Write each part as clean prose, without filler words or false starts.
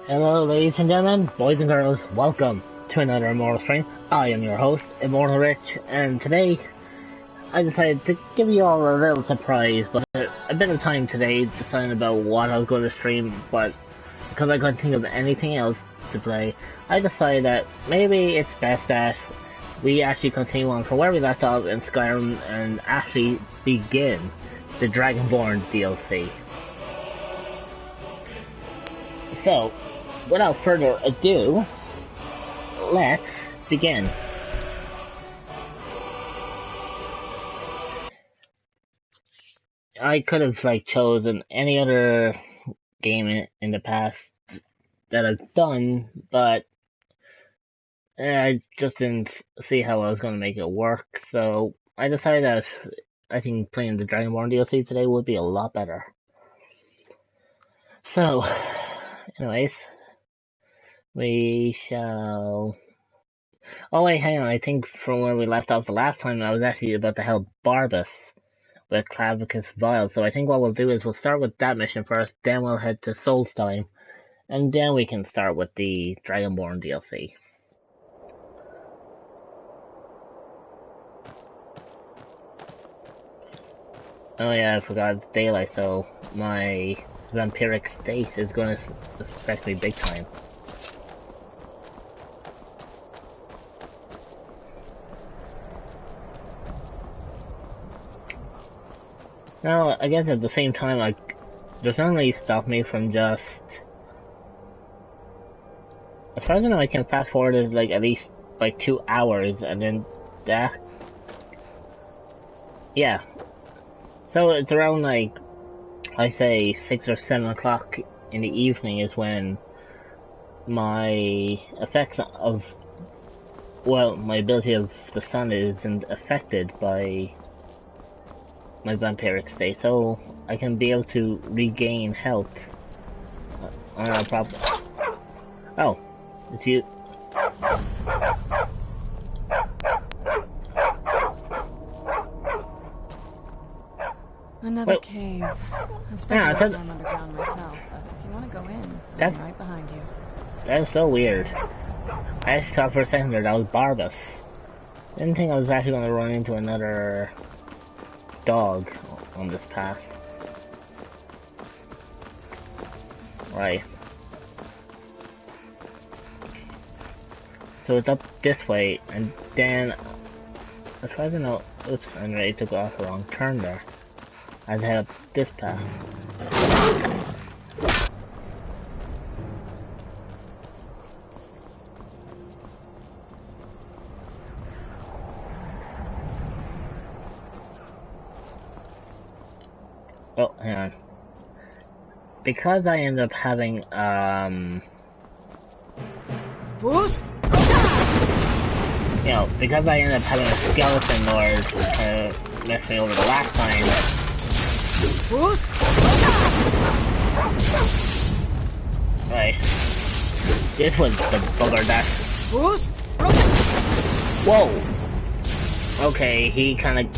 Hello ladies and gentlemen, boys and girls, welcome to another Immortal stream. I am your host, Immortal Rich, and today I decided to give you all a little surprise, but a bit of time today deciding about what I was going to stream, but because I couldn't think of anything else to play, I decided that maybe it's best that we actually continue on from where we left off in Skyrim and actually begin the Dragonborn DLC. So, without further ado, let's begin. I could have chosen any other game in the past that I've done, but I just didn't see how I was going to make it work, so I decided that I think playing the Dragonborn DLC today would be a lot better. So, anyways, we shall... Oh wait, hang on, I think from where we left off the last time I was actually about to help Barbas with Clavicus Vile, so I think what we'll do is we'll start with that mission first, then we'll head to Solstheim, and then we can start with the Dragonborn DLC. Oh yeah, I forgot it's daylight, so my vampiric state is going to affect me big time. Now, I guess at the same time, there's nothing really stop me from just... As far as I know, I can fast forward it at least 2 hours, and then that... Yeah. So it's around I say 6 or 7 o'clock in the evening is when my effects of... Well, my ability of the sun isn't affected by my vampiric state, so I can be able to regain health on a problem. Oh, it's you. Another cave. I've spent a lot of time underground myself, but if you want to go in, I'm right behind you. That's so weird. I actually thought for a second there that was Barbas. Didn't think I was actually going to run into another dog on this path. Right. So it's up this way, and then, as far as I know, oops, I'm ready to go off the wrong turn there. I'd head up this path. Oh, hang on. Because I end up having, because I ended up having a skeleton lord mess me over the last time. Right. This was the bugger that... Whoa! Okay, he kinda...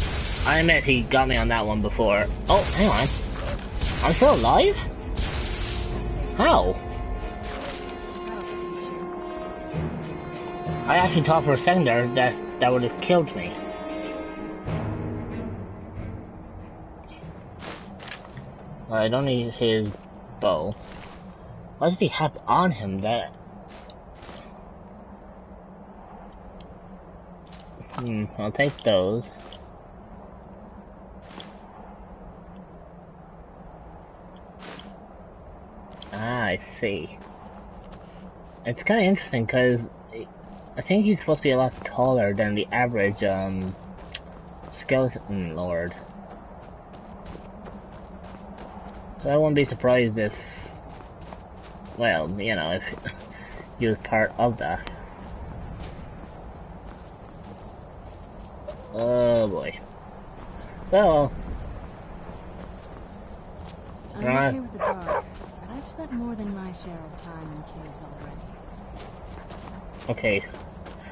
I admit he got me on that one before. Oh, hang on. I'm still alive? How? I actually thought for a second there that would have killed me. Well, I don't need his bow. What does he have on him that... I'll take those. Ah, I see. It's kind of interesting because I think he's supposed to be a lot taller than the average skeleton lord. So I wouldn't be surprised if, well, if he was part of that. Oh boy. Well, I'm okay with the dark. I've spent more than my share of time in caves already. Okay.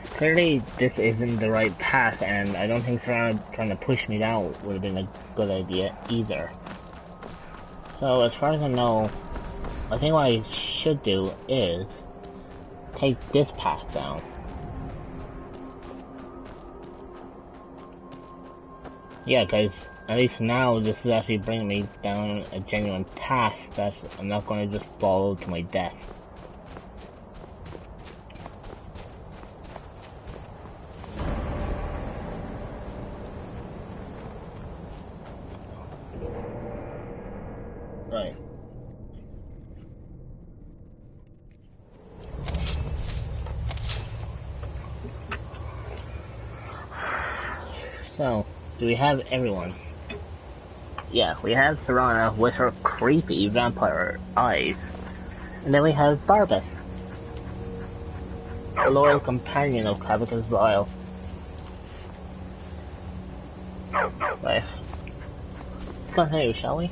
Clearly this isn't the right path, and I don't think trying to push me down would have been a good idea either. So as far as I know, I think what I should do is take this path down. Yeah, because at least now this is actually bringing me down a genuine path that I'm not going to just follow to my death. Right. So, do we have everyone? Yeah, we have Serana with her creepy vampire eyes. And then we have Barbas, a loyal companion of Clavicus Vile. Right. Let's continue, shall we?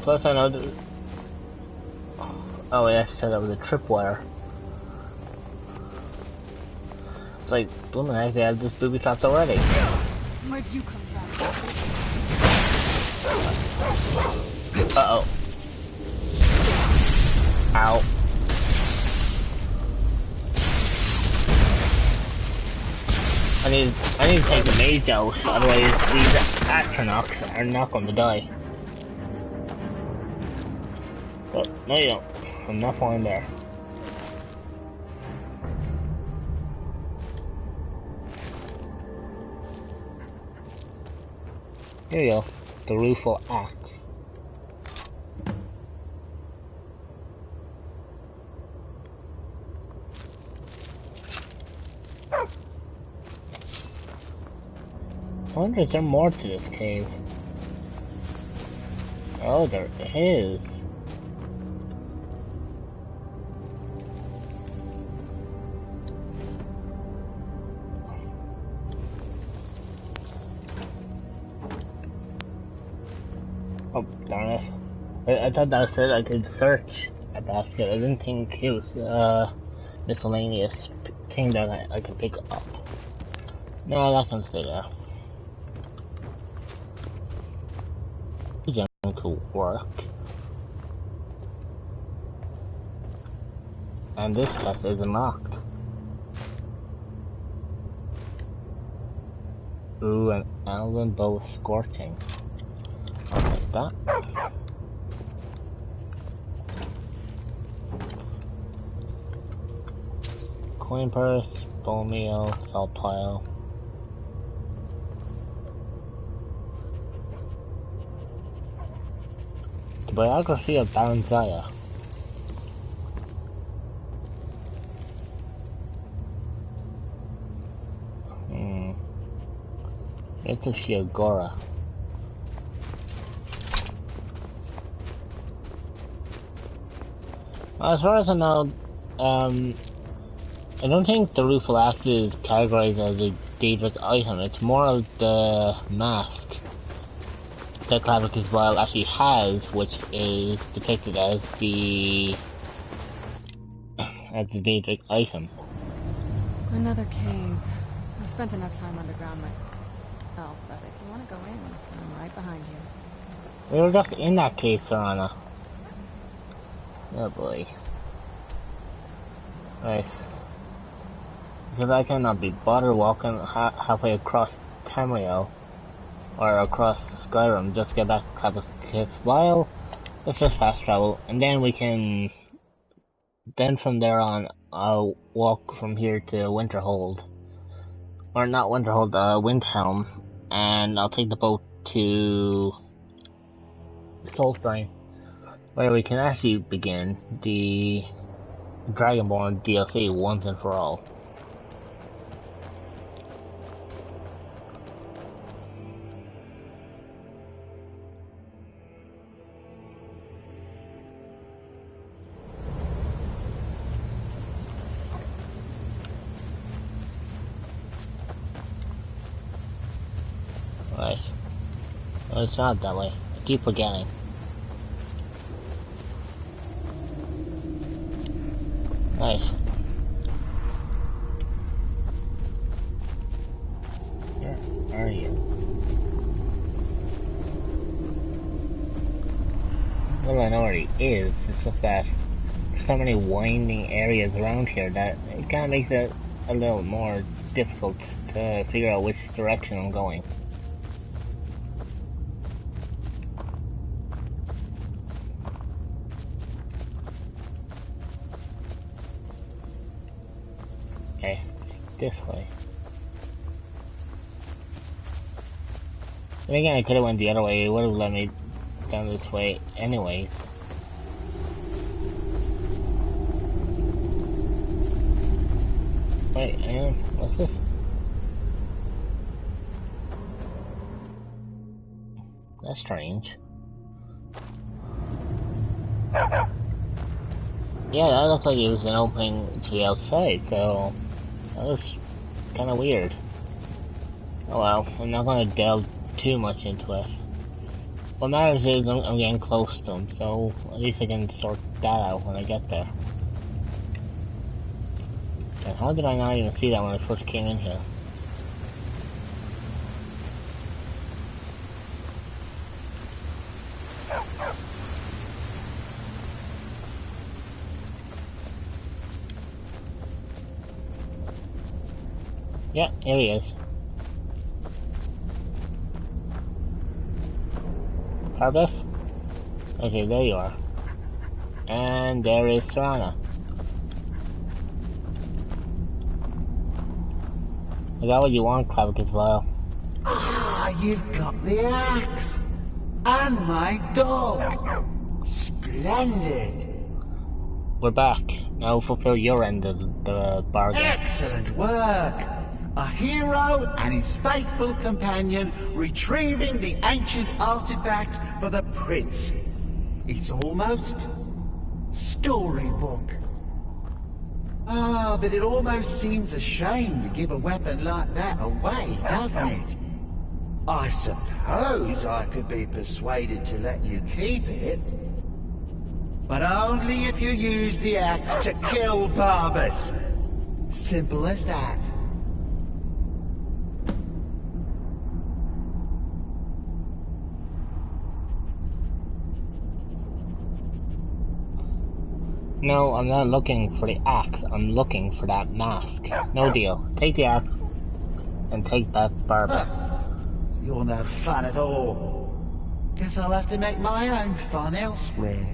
Plus I know that... Oh, yeah, I said that was a tripwire. It's like, blooming heck, they had this booby trapped already. Where'd you come from? Uh-oh. Ow. I need to take the mage out, otherwise these astronauts are not going to die. But, no you don't. I'm not falling there. Here you go, the rueful axe. I wonder if there's more to this cave. Oh, there is. Oh, darn it. I thought that was it. I could search a basket. I didn't think it was a miscellaneous thing that I could pick up. No, that can stay there. Again, could work. And this chest is unlocked. Ooh, an elven bow scorching. I'll take that. Coin purse, bone meal, salt pile. The biography of Baron Zaya. It's a Shiogora. As far as I know, I don't think the rueful axe is categorized as a Daedric item. It's more of the mask that Clavicus Vile actually has, which is depicted as the Daedric item. Another cave. I've spent enough time underground myself, but if you want to go in, I'm right behind you. We were just in that cave, Serana. Oh boy. Right. Because I cannot be bothered walking halfway across Tamriel, or across Skyrim, just to get back to Clavicus Vile. Let's just fast travel, and then we can... Then from there on, I'll walk from here to Winterhold. Or not Winterhold, Windhelm. And I'll take the boat to Solstheim, where we can actually begin the Dragonborn DLC once and for all. Right. No, it's not that way. I keep forgetting. Right. Where are you? well, I know where he is. It's just that there's so many winding areas around here that it kind of makes it a little more difficult to figure out which direction I'm going. Okay, it's this way. And again, I could have went the other way. It would have led me down this way anyways. Wait, what's this? That's strange. Yeah, that looked like it was an opening to the outside, so that was kind of weird. Oh well, I'm not going to delve too much into it. What matters is I'm getting close to him, so at least I can sort that out when I get there. And how did I not even see that when I first came in here? Yeah, here he is. Purpose? Okay, there you are. And there is Serana. I got what you want, Clavic, as well. Ah, you've got the axe! And my dog! Splendid! We're back. Now fulfill your end of the bargain. Excellent work! A hero and his faithful companion retrieving the ancient artifact for the prince. It's almost storybook. Ah, but it almost seems a shame to give a weapon like that away, doesn't it? I suppose I could be persuaded to let you keep it. But only if you use the axe to kill Barbas. Simple as that. No, I'm not looking for the axe. I'm looking for that mask. No deal. Take the axe and take that Barbas. You're no fun at all. Guess I'll have to make my own fun elsewhere.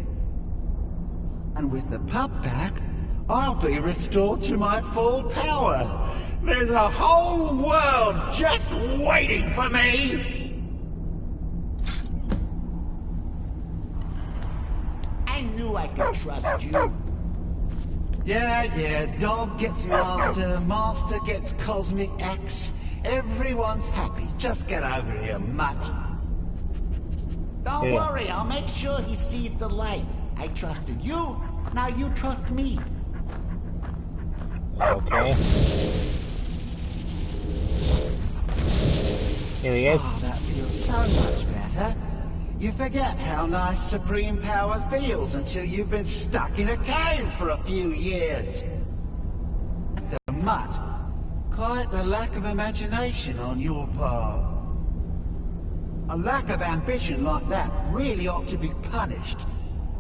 And with the pup back, I'll be restored to my full power. There's a whole world just waiting for me! I knew I could trust you. Yeah, dog gets master, master gets cosmic axe. Everyone's happy. Just get over here, mutt. Don't worry, I'll make sure he sees the light. I trusted you, now you trust me. Okay. Here he is. Oh, that feels so much better. You forget how nice supreme power feels until you've been stuck in a cave for a few years. The mutt. Quite the lack of imagination on your part. A lack of ambition like that really ought to be punished.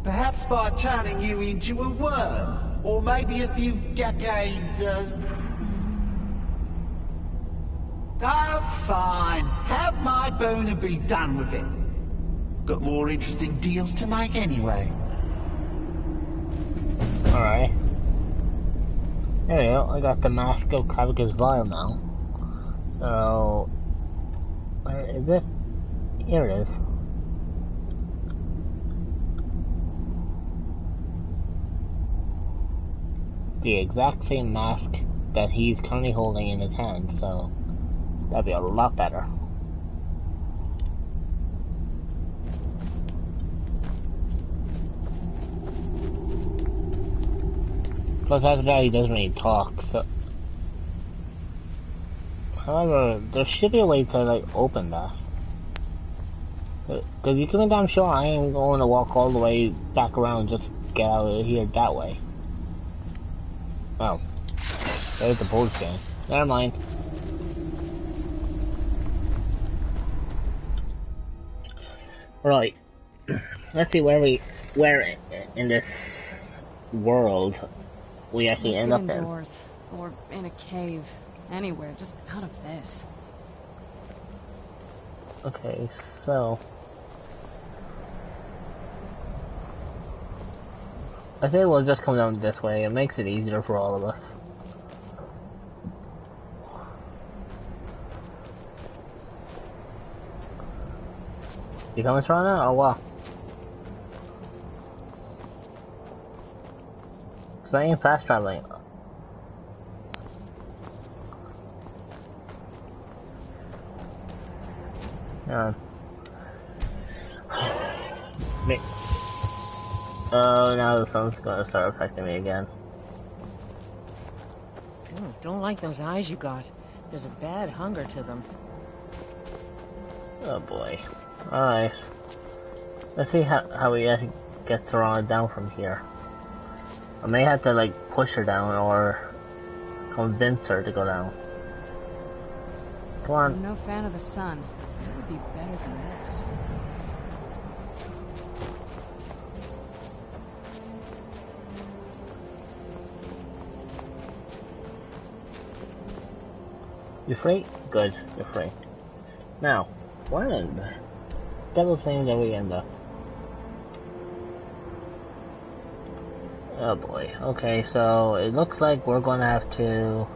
Perhaps by turning you into a worm, or maybe a few decades of... Oh, fine. Have my boon and be done with it. Got more interesting deals to make anyway. Alright. There we go. I got the mask of Clavic's vial now. So... where is it? Here it is. The exact same mask that he's currently holding in his hand, so that'd be a lot better. Plus after that he doesn't really talk, so... However, there should be a way to like open that. Cause you can be damn sure I ain't going to walk all the way back around just to get out of here that way. Oh. There's the board game. Never mind. Right. let's see where in this world we actually Let's end get up in. indoors. Or in a cave. Anywhere, just out of this. Okay, so I think we'll just come down this way. It makes it easier for all of us. You coming, Serana, or what? Cause I ain't fast traveling. Yeah. Oh, now the sun's gonna start affecting me again. Don't like those eyes you got. There's a bad hunger to them. Oh boy. Alright. Let's see how we actually get Serana down from here. I may have to like push her down or convince her to go down. Come on. I'm no fan of the sun. It would be better than this. You free? Good, you're free. Now, where in the devil thing that we end up? Oh boy. Okay, so it looks like we're gonna have to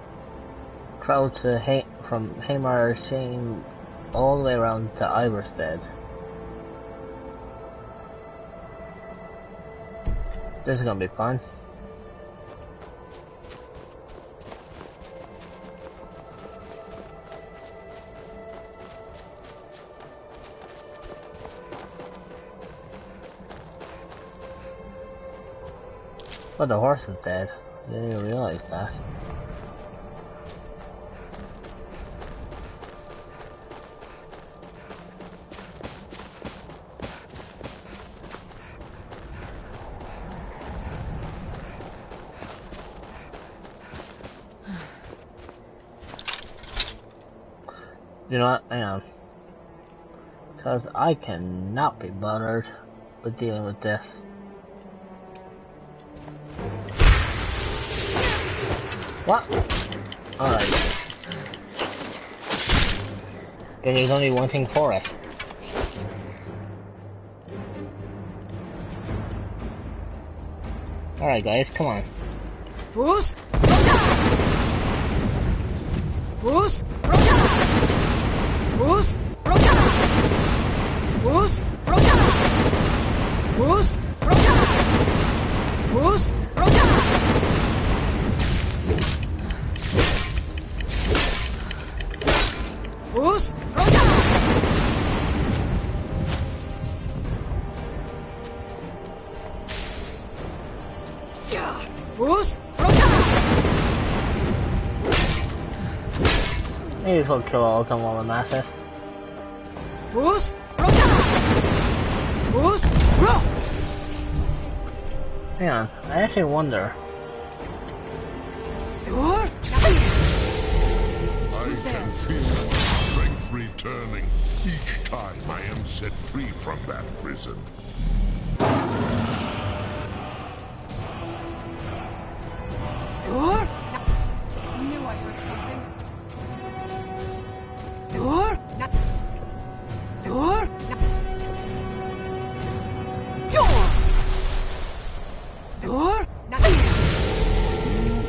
travel to from Haymar Shane all the way around to Iverstead. This is gonna be fun. But the horse is dead. I didn't even realize that. You know what? Hang on. Because I cannot be bothered with dealing with this. What? Alright. Then there's only one thing for it. Alright guys, come on. Bruce! Bruce! Bruce! Bruce! Bruce! Bruce! Bruce! Bruce! Maybe this will kill all of them while I'm at it. Bruce! Bruce! Hang on, I actually wonder. I can feel my strength returning each time I am set free from that prison. I knew I heard something. You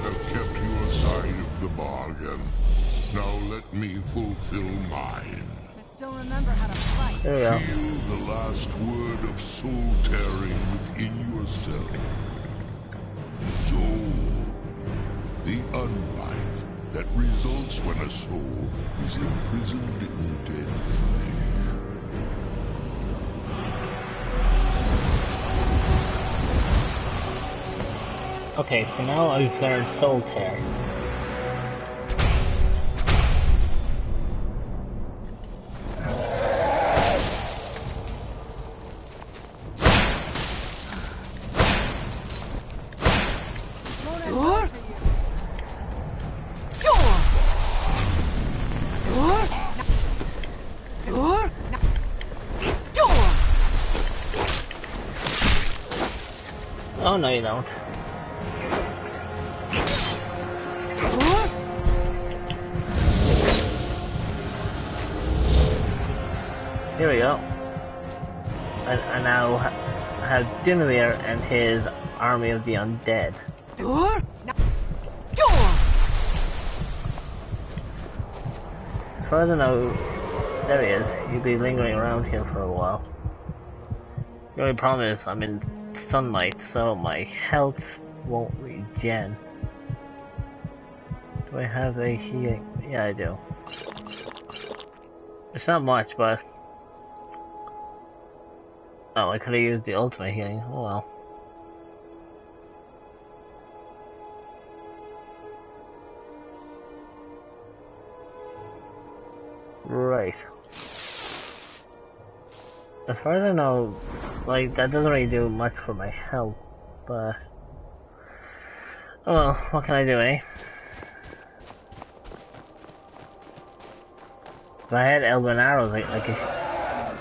have kept your side of the bargain. Now let me fulfill mine. I still remember how to fight. There we go. Feel the last word of soul tearing within yourself. Soul. The unlife that results when a soul is imprisoned in dead flesh. Okay, so now I've learned Soul Tear. Oh no, you don't. Here we go. I now have Dinavir and his army of the undead. As far as I know, there he is. He'll be lingering around here for a while. The only problem is I'm in sunlight, so my health won't regen. Do I have a healing? Yeah, I do. It's not much, but... Oh, I could have used the ultimate healing. Oh well. Right. As far as I know, like, that doesn't really do much for my health, but... Oh well, what can I do, eh? If I had elven arrows,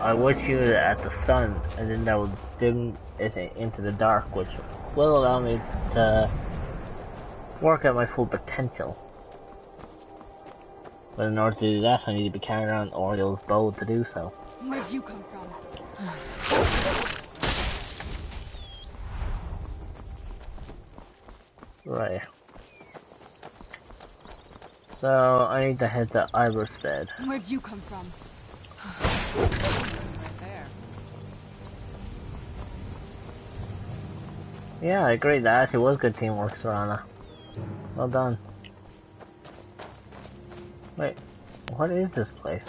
I would shoot it at the sun, and then that would dim it into the dark, which will allow me to work at my full potential. But in order to do that, I need to be carrying around Oriel's bow to do so. Where'd you come from? Right. So, I need to head to Iverstead. Where'd you come from? Right there. Yeah, I agree, that actually was good teamwork, Serana. Well done. Wait, what is this place?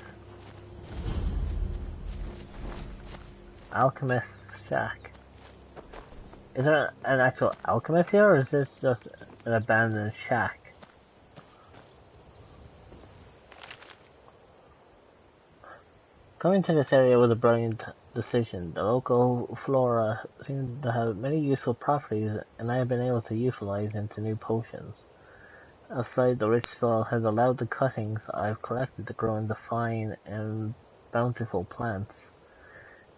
Alchemist's Shack. Is there an actual alchemist here, or is this just an abandoned shack? Coming to this area was a brilliant decision. The local flora seemed to have many useful properties, and I have been able to utilize into new potions. Outside, the rich soil has allowed the cuttings I've collected to grow into fine and bountiful plants.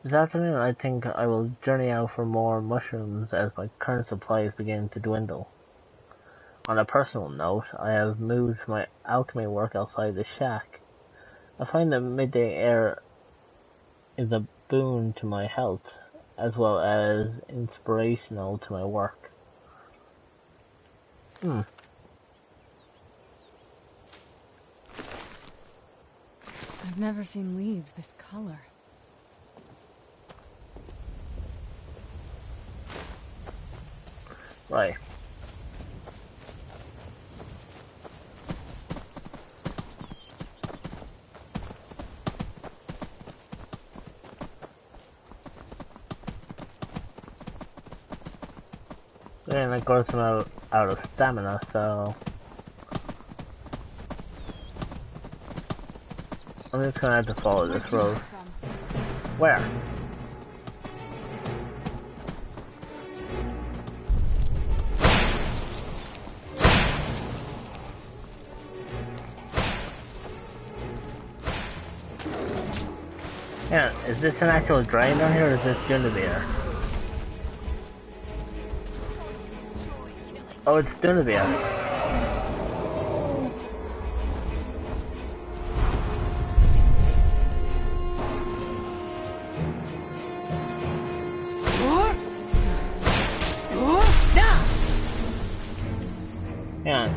This afternoon, I think I will journey out for more mushrooms as my current supplies begin to dwindle. On a personal note, I have moved my alchemy work outside the shack. I find that midday air is a boon to my health, as well as inspirational to my work. I've never seen leaves this color. Right. And of course I'm out of stamina, so... I'm just gonna have to follow this road. Where? Yeah, is this an actual dragon down here, or is this Dunavir? Oh, it's Dunavir. Yeah.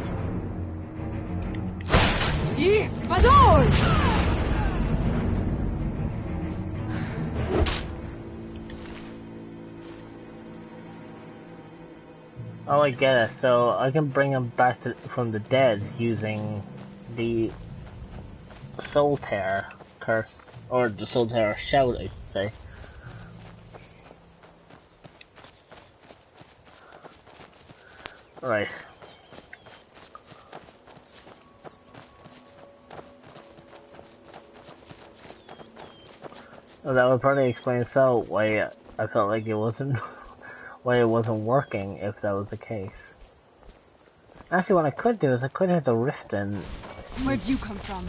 Oh, I get it. So I can bring him back from the dead using the Soul Tear curse, or the Soul Tear shout, I should say. Right. Well, that would probably explain why I felt like it wasn't why it wasn't working if that was the case. Actually, what I could do is I could hit the rift and... Where'd you come from?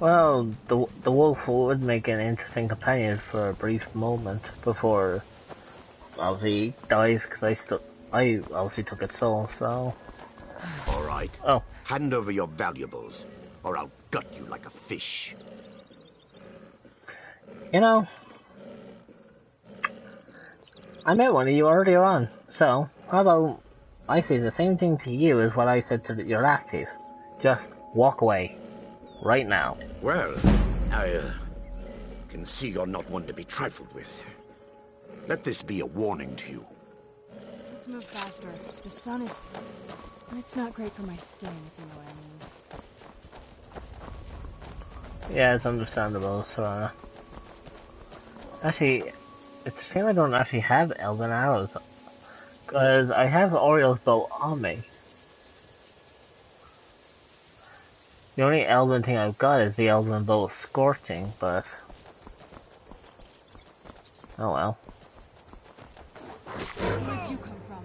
Well, the wolf would make an interesting companion for a brief moment before obviously he dies, because I obviously took its soul, so... All right. Oh. Hand over your valuables, or I'll gut you like a fish. You know, I met one of you earlier on, so how about I say the same thing to you as what I said to your last thief. Just walk away. Right now. Well, I can see you're not one to be trifled with. Let this be a warning to you. Let's move faster. The sun is... It's not great for my skin, if you know what I mean. Yeah, it's understandable, Serana. Actually, it's a shame I don't actually have elven arrows. Because I have Oriel's bow on me. The only elven thing I've got is the elven bow of scorching, but... Oh well. Where'd you come from?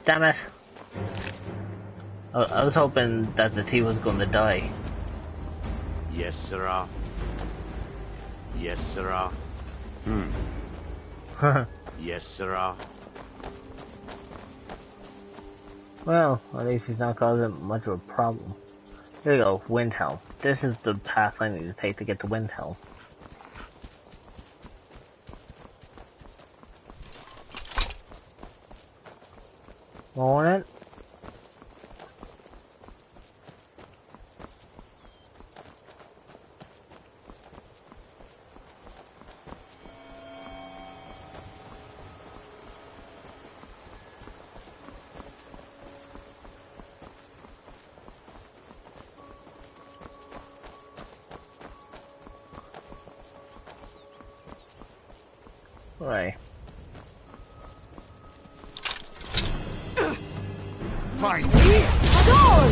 Damn it! I was hoping that the tea was going to die. Yes, sirrah. Yes, sirrah. Yes, sirrah. Well, at least he's not causing much of a problem. Here we go, Windhelm. This is the path I need to take to get to Windhelm. Morning. Right. Fine. Azul!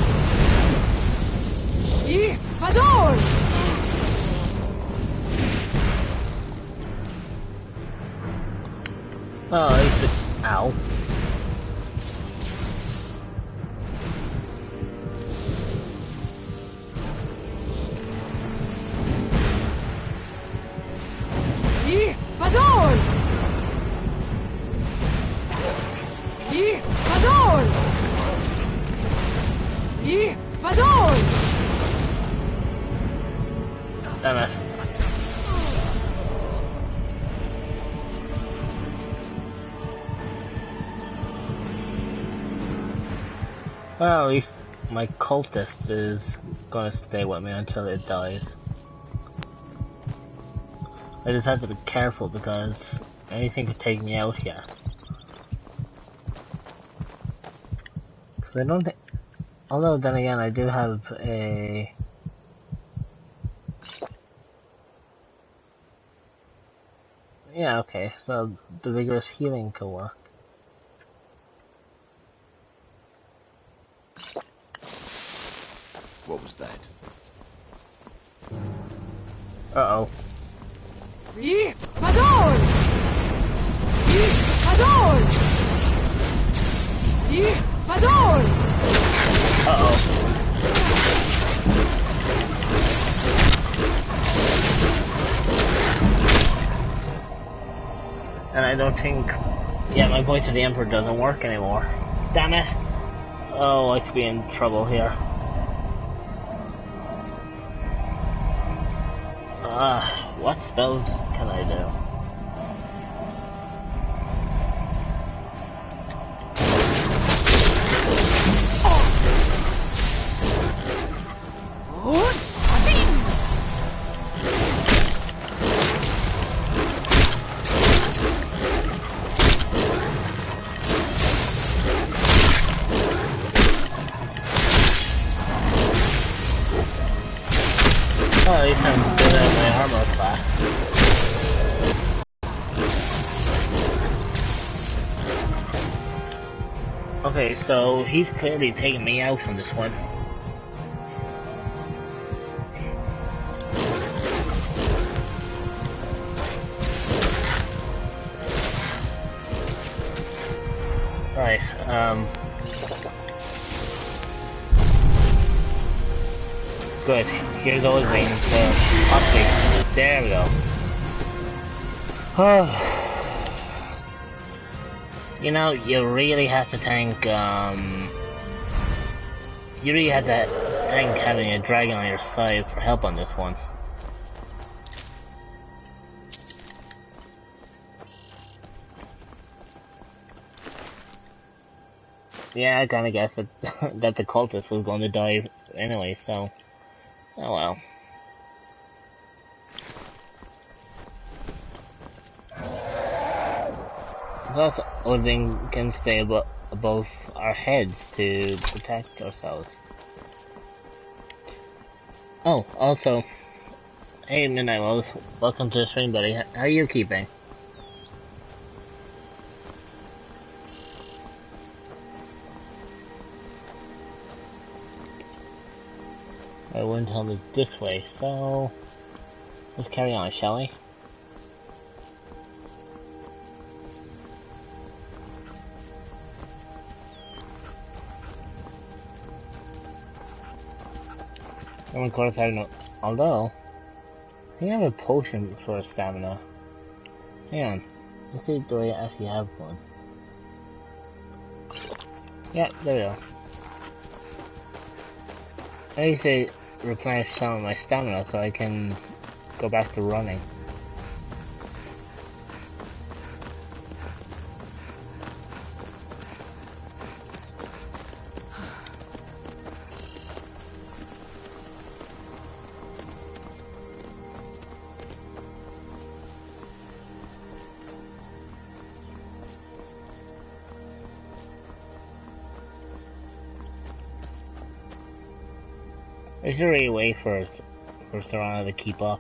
Azul! Oh, he's the... Ow. Azul! Azul! Azul! Damn it. Well, at least my cultist is gonna stay with me until it dies. I just have to be careful because anything could take me out here. Cause I don't think... Although then again, I do have a... Yeah, okay, so the vigorous healing could work. What was that? Uh-oh. Azul! Azul! Azul! Uh-oh. And I don't think... Yeah, my voice of the Emperor doesn't work anymore. Damn it! Oh, I could be in trouble here. What spells can I do? Oh, at least I'm good at my armor class. Okay, so he's clearly taking me out on this one. Right, Good. Here's those wings for possibly. There we go. You know, you really have to thank, you really had to thank having a dragon on your side for help on this one. Yeah, I kinda guessed that, that the cultist was going to die anyway, so... Oh well. Plus, Odin can stay above our heads to protect ourselves. Oh, also, hey Midnight Wolves, welcome to the stream, buddy. How are you keeping? I wouldn't tell me this way, so let's carry on, shall we? And of course, I don't know. Although, I think I have a potion for stamina. Hang on. Let's see, do I actually have one? Yeah, there we go. I used to replenish some of my stamina so I can go back to running. Is there a way for Serana to keep up?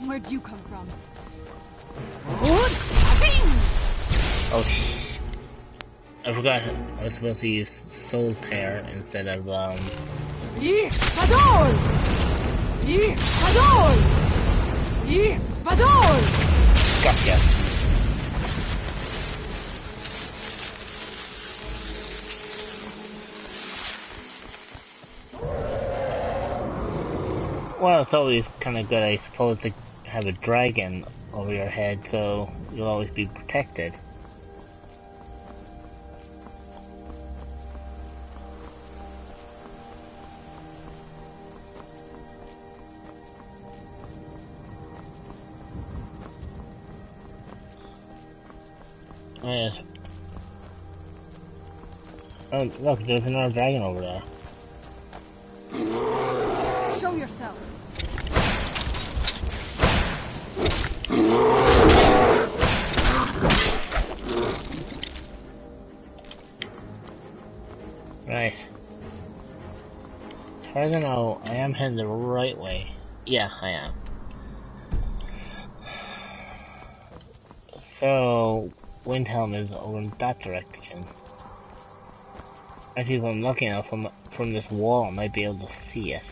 Where'd you come from? Oh shh. I forgot I was supposed to use Soul Pair instead of Gotcha. Well, it's always kind of good, I suppose, to have a dragon over your head, so you'll always be protected. Oh, yes. Oh, look, there's another dragon over there. Show yourself. Right. As far as I know, I am heading the right way. Yeah, I am. So, Windhelm is over in that direction. Actually, if I'm lucky enough, from this wall, I might be able to see it.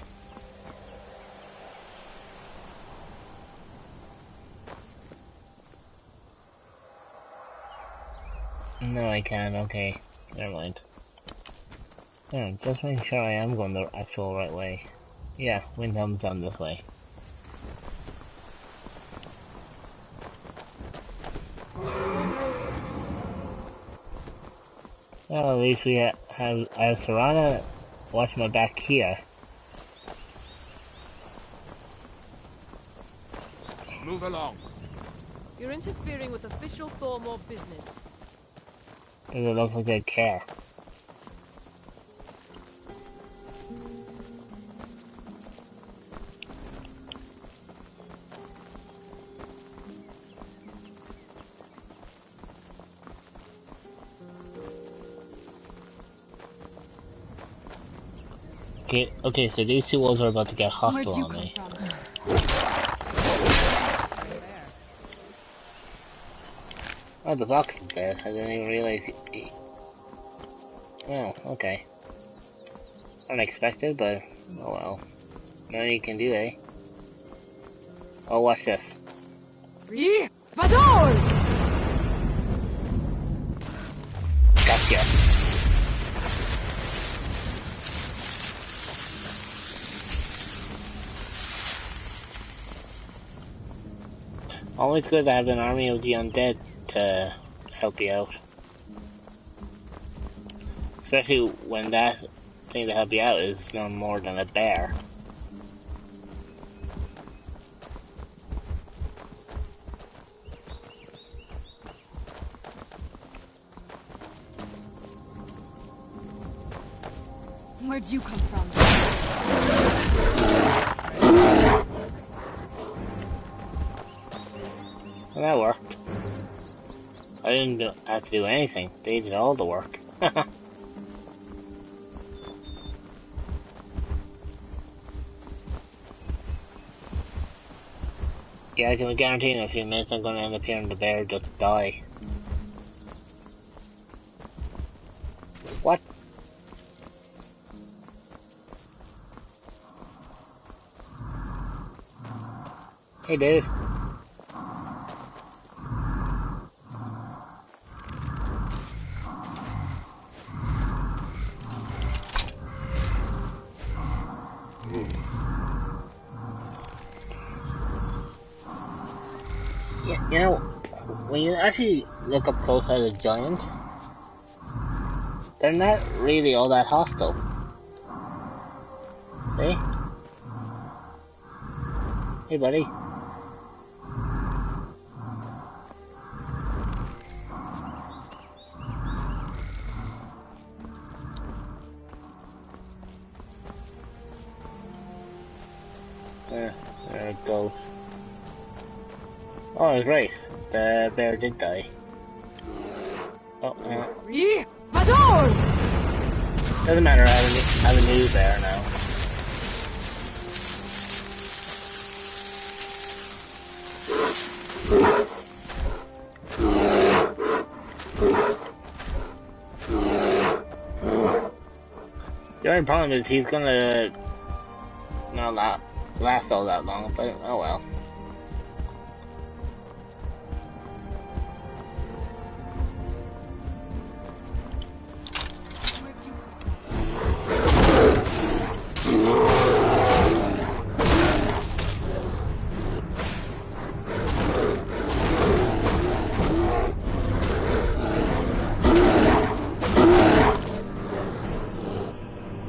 No, I can't. Okay, never mind. Yeah, just making sure I am going the actual right way. Yeah, Windhelm's down this way. Well, at least I have Serana watching my back here. Move along. You're interfering with official Thormore business. Does it look like they care? Okay, so these two wolves are about to get hostile on me. Oh, the fox is there. I didn't even realize he... Oh, okay. Unexpected, but oh well. Nothing you can do, eh? Oh, watch this. Gotcha. Always good to have an army of the undead to help you out. Especially when that thing to help you out is no more than a bear. Where'd you come from? Well, that worked. I didn't have to do anything. They did all the work. Yeah, I can guarantee in a few minutes I'm gonna end up hearing the bear just die. What? Hey dude. Yeah, you know, when you actually look up close at a giant, they're not really all that hostile. See? Hey buddy. There it goes. Oh, I was right. The bear did die. Oh, doesn't matter, I have a new bear now. The only problem is he's gonna not last all that long, but oh well.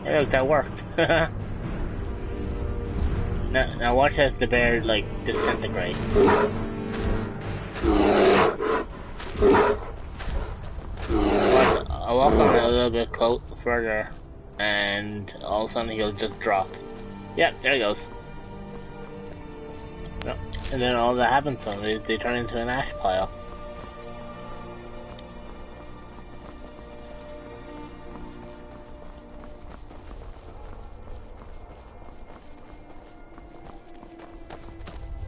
Hey, look, that worked. Now watch as the bear, like, disintegrate. I'll walk on it a little bit further, and all of a sudden he'll just drop. Yep, there he goes. Yep. And then all that happens to them, they turn into an ash pile.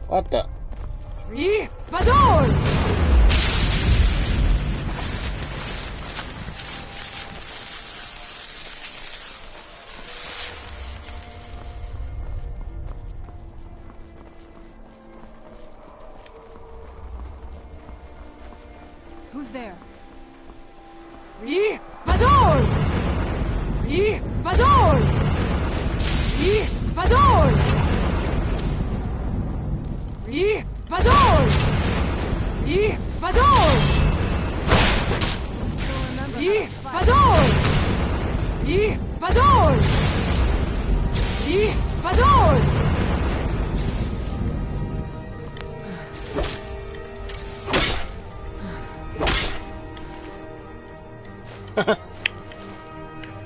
What the? Who's there?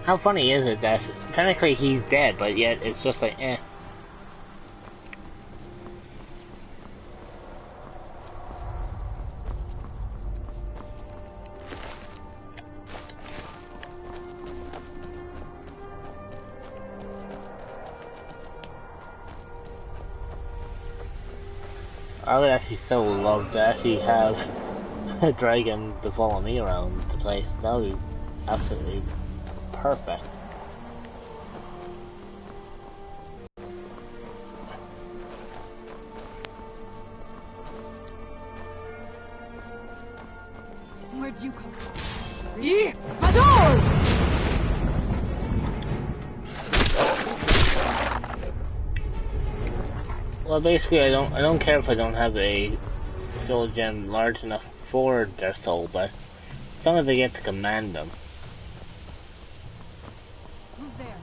How funny is it that technically he's dead, but yet it's just like, eh. I would actually so love to actually have a dragon to follow me around the place. That would be absolutely perfect. Where'd you come from? Free Bazool! Well, basically, I don't care if I don't have a soul gem large enough for their soul, but as long as I get to command them. Who's there?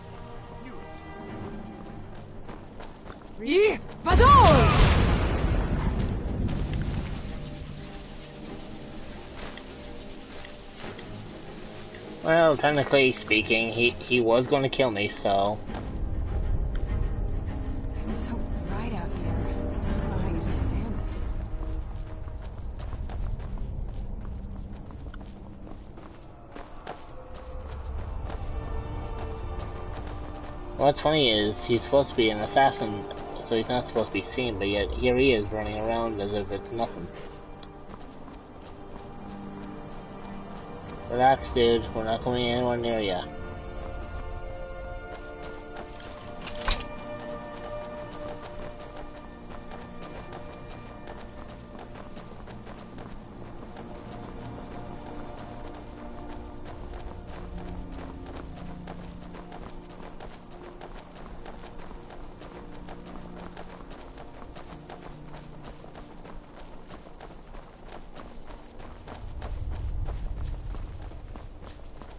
Free Bazool! Well, technically speaking, he was going to kill me, so... It's so bright out here. I don't know how you stand it. What's funny is, he's supposed to be an assassin, so he's not supposed to be seen, but yet here he is running around as if it's nothing. Relax, dude. We're not going anywhere near you.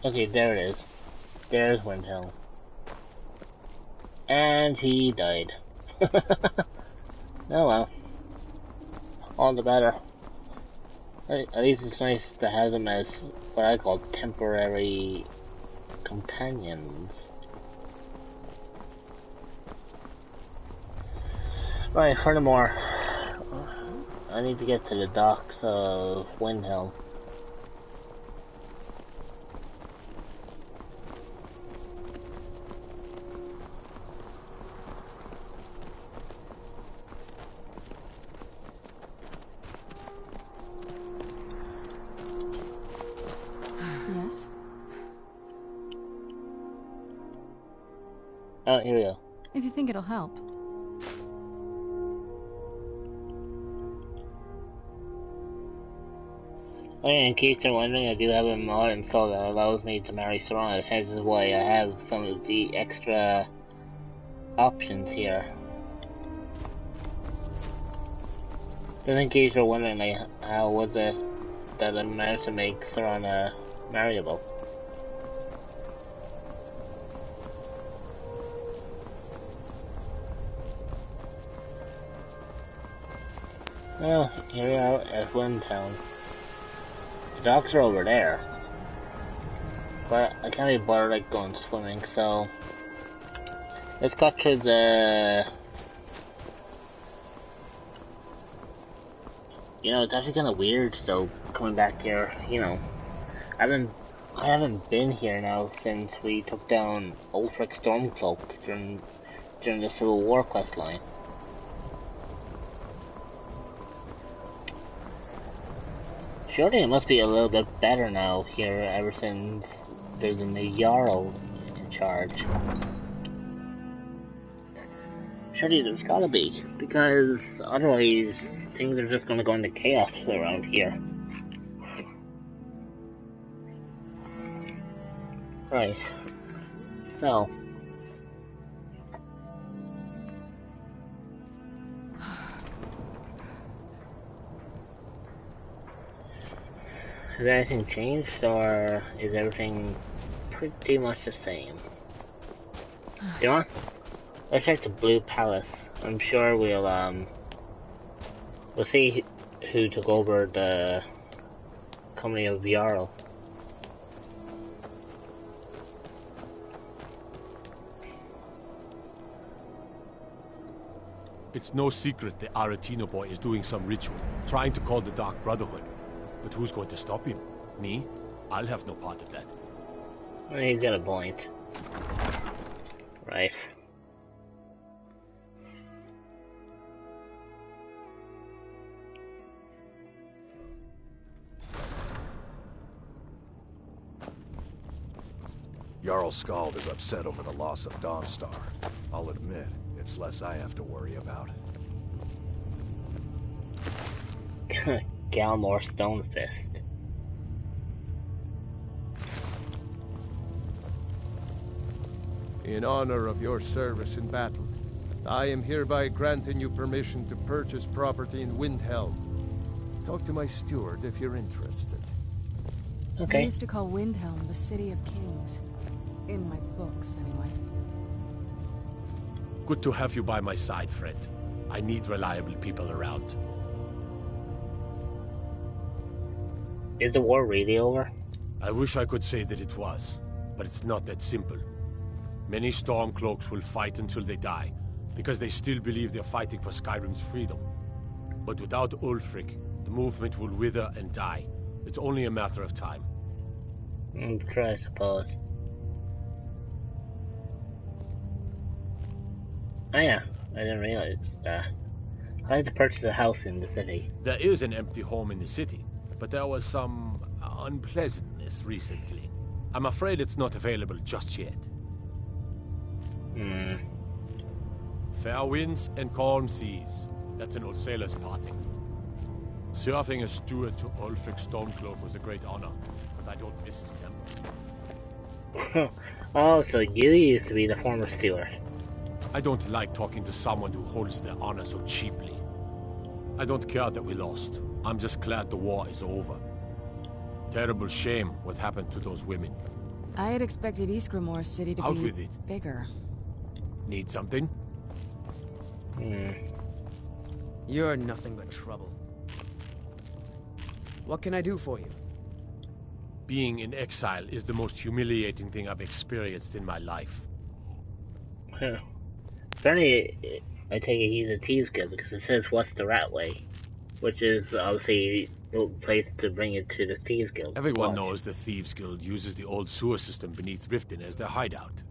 Okay, there it is. There's Windhill. And he died. Oh well. All the better. At least it's nice to have them as what I call temporary companions. Right, furthermore, I need to get to the docks of Windhill. Yes? Oh, here we go. If you think it'll help. Oh yeah, in case you're wondering, I do have a mod installed that allows me to marry Serana, hence is why I have some of the extra options here. Just in case you're wondering, like, how was it that I managed to make Serana marryable? Well, here we are at Windtown. The docks are over there, but I can't be bothered like going swimming, so let's cut to the... You know, it's actually kind of weird though coming back here. You know, I haven't been here now since we took down Ulfric Stormcloak during the Civil War quest line. Surely it must be a little bit better now here ever since there's a new Jarl in charge. Surely there's gotta be, because otherwise things are just gonna go into chaos around here. Right. So. Has anything changed, or is everything pretty much the same? You know what? Let's check the Blue Palace. I'm sure we'll see who took over the company of Jarl. It's no secret the Aretino boy is doing some ritual, trying to call the Dark Brotherhood. But who's going to stop him? Me? I'll have no part of that. Well, he's got a point. Right. Jarl Skald is upset over the loss of Dawnstar. I'll admit, it's less I have to worry about. Galmor Stonefist. In honor of your service in battle, I am hereby granting you permission to purchase property in Windhelm. Talk to my steward if you're interested. They Okay. used to call Windhelm the City of Kings. In my books, anyway. Good to have you by my side, friend. I need reliable people around. Is the war really over? I wish I could say that it was, but it's not that simple. Many Stormcloaks will fight until they die, because they still believe they're fighting for Skyrim's freedom. But without Ulfric, the movement will wither and die. It's only a matter of time. True, I suppose. Oh yeah, I didn't realize that. I had to purchase a house in the city. There is an empty home in the city, but there was some unpleasantness recently. I'm afraid it's not available just yet. Fair winds and calm seas. That's an old sailor's parting. Serving as steward to Ulfric Stormcloak was a great honor, but I don't miss his temper. Oh, so you used to be the former steward. I don't like talking to someone who holds their honor so cheaply. I don't care that we lost. I'm just glad the war is over. Terrible shame what happened to those women. I had expected Ysgrimmar City to Out be with it. bigger. Need something? You're nothing but trouble. What can I do for you? Being in exile is the most humiliating thing I've experienced in my life. Apparently, I take it he's a Thieves Guild because it says what's the rat way, which is obviously the place to bring it to the Thieves Guild. Everyone knows the Thieves Guild uses the old sewer system beneath Riften as their hideout.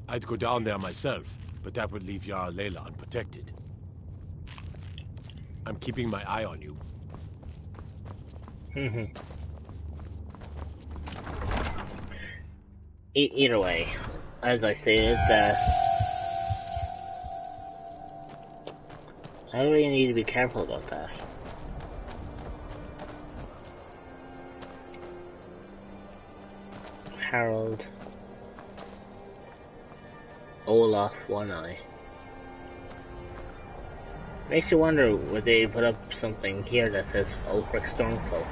I'd go down there myself, but that would leave Jarl Layla unprotected. I'm keeping my eye on you. Either way, as I stated, I really need to be careful about that. Harold. Olaf, One Eye. Makes you wonder, would they put up something here that says Ulfric Stormcloak?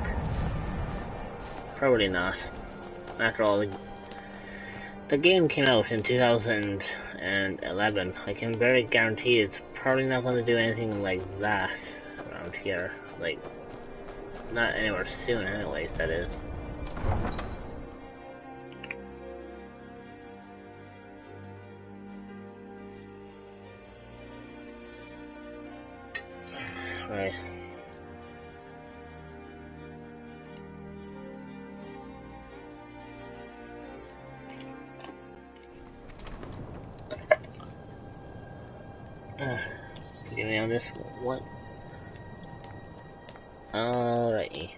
Probably not. After all, the game came out in 2011. I can very guarantee it's probably not going to do anything like that around here. Like, not anywhere soon anyways, that is. Right. Get me on this one. Alrighty.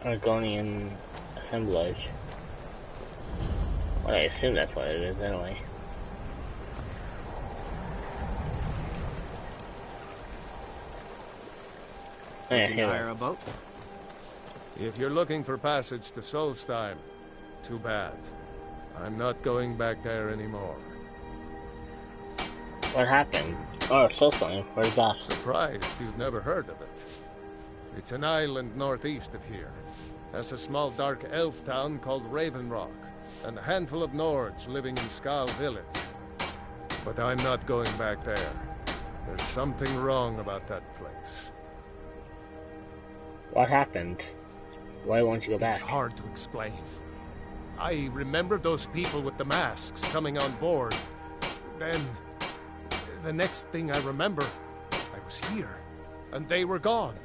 Argonian assemblage. Well, I assume that's what it is anyway. Oh, yeah, Can here you we hire are. a boat? If you're looking for passage to Solstheim, too bad. I'm not going back there anymore. What happened? Oh, Solstheim, where's that? Surprised you've never heard of it. It's an island northeast of here. Has a small dark elf town called Ravenrock, and a handful of Nords living in Skal Village. But I'm not going back there. There's something wrong about that place. What happened? Why won't you go back? It's hard to explain. I remember those people with the masks coming on board. Then, the next thing I remember, I was here, and they were gone.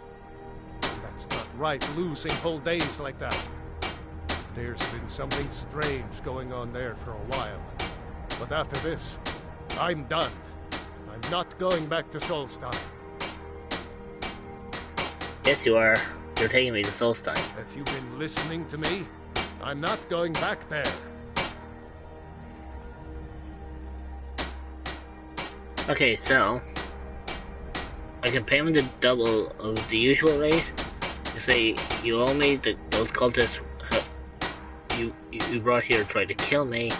That's not right, losing whole days like that. There's been something strange going on there for a while. But after this, I'm done. I'm not going back to Solstheim. Yes, you are. You're taking me to Solstheim. Have you been listening to me? I'm not going back there. Okay, so I can pay him the double of the usual rate. You say you owe me those cultists you brought here to try to kill me,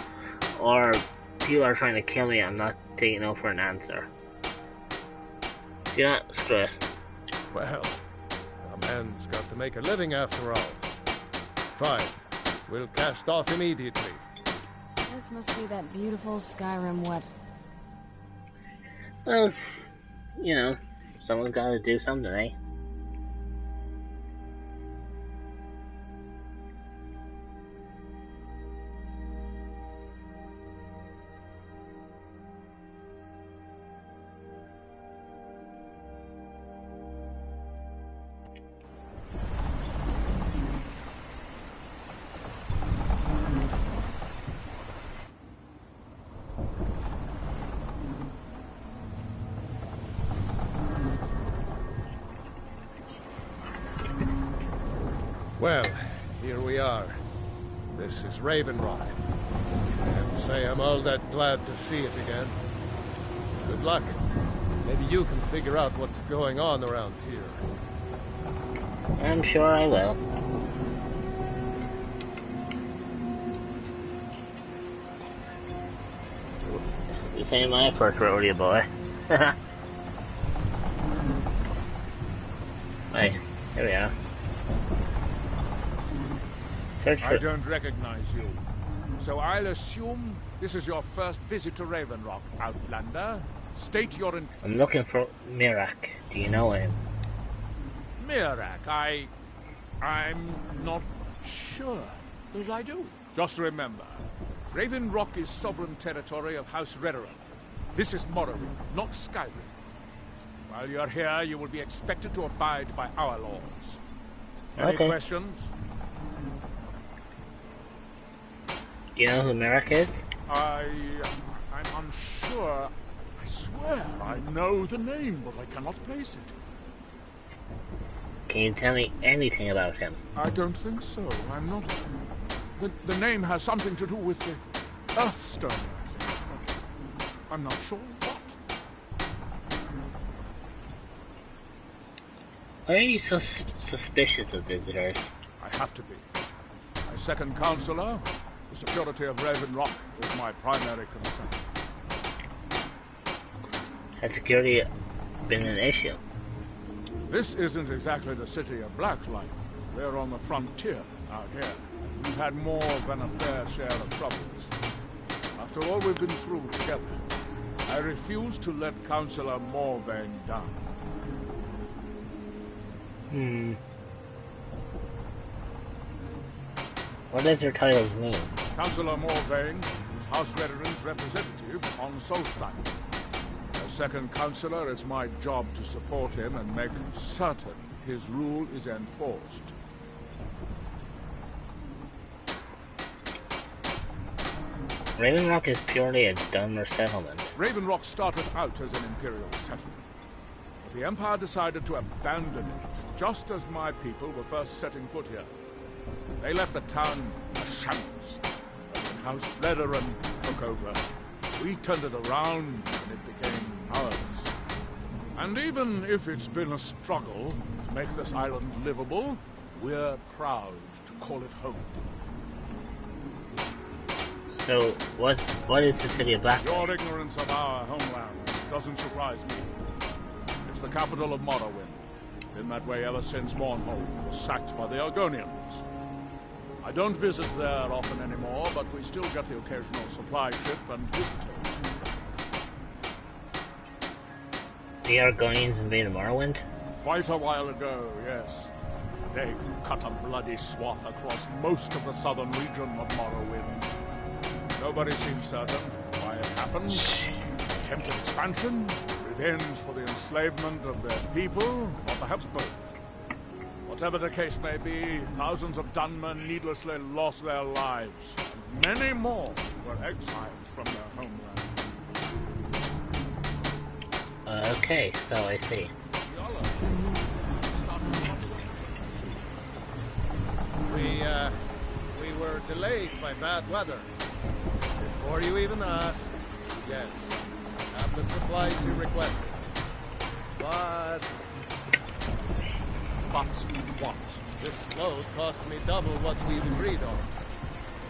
or people are trying to kill me. I'm not taking no for an answer. Do not screw it. Well, a man's got to make a living after all. Fine. We'll cast off immediately. This must be that beautiful Skyrim wet. Well, you know, someone's got to do something, eh? Well, here we are. This is Raven Rock. Can't say I'm all that glad to see it again. Good luck. Maybe you can figure out what's going on around here. I'm sure I will. This ain't my first rodeo, boy. Hey, here we are. I don't recognize you. So I'll assume this is your first visit to Raven Rock, Outlander. State your I'm looking for Mirak. Do you know him? Mirak, I'm not sure that I do. Just remember, Raven Rock is sovereign territory of House Redoran. This is Morrowind, not Skyrim. While you're here, you will be expected to abide by our laws. Any questions? Do you know who Mirak is? I'm unsure. I swear I know the name, but I cannot place it. Can you tell me anything about him? I don't think so. I'm not... The name has something to do with the Earthstone, I think. But I'm not sure what. Why are you so suspicious of visitors? I have to be. My second counselor, the security of Raven Rock, is my primary concern. Has security been an issue? This isn't exactly the city of Blacklight. We're on the frontier out here. We've had more than a fair share of troubles. After all we've been through together, I refuse to let Councillor Morvain down. What does your title mean? Councillor Morvain is House Redoran's representative on Solstein. As second councillor, it's my job to support him and make certain his rule is enforced. Raven Rock is purely a Dunmer settlement. Raven Rock started out as an Imperial settlement. But the Empire decided to abandon it, just as my people were first setting foot here. They left the town a shambles. But when House Redoran took over, we turned it around and it became ours. And even if it's been a struggle to make this island livable, we're proud to call it home. So, what is the city of Blacklight? Your ignorance of our homeland doesn't surprise me. It's the capital of Morrowind. Been that way ever since Mournhold was sacked by the Argonians. I don't visit there often anymore, but we still get the occasional supply ship and visitors. The Argonians invaded Morrowind? Quite a while ago, yes. They cut a bloody swath across most of the southern region of Morrowind. Nobody seems certain why it happened. Attempted expansion, revenge for the enslavement of their people, or perhaps both. Whatever the case may be, thousands of Dunmen needlessly lost their lives. And many more were exiled from their homeland. Okay, so I see. We were delayed by bad weather. Before you even asked, yes. Have the supplies you requested. But what? This load cost me double what we've agreed on.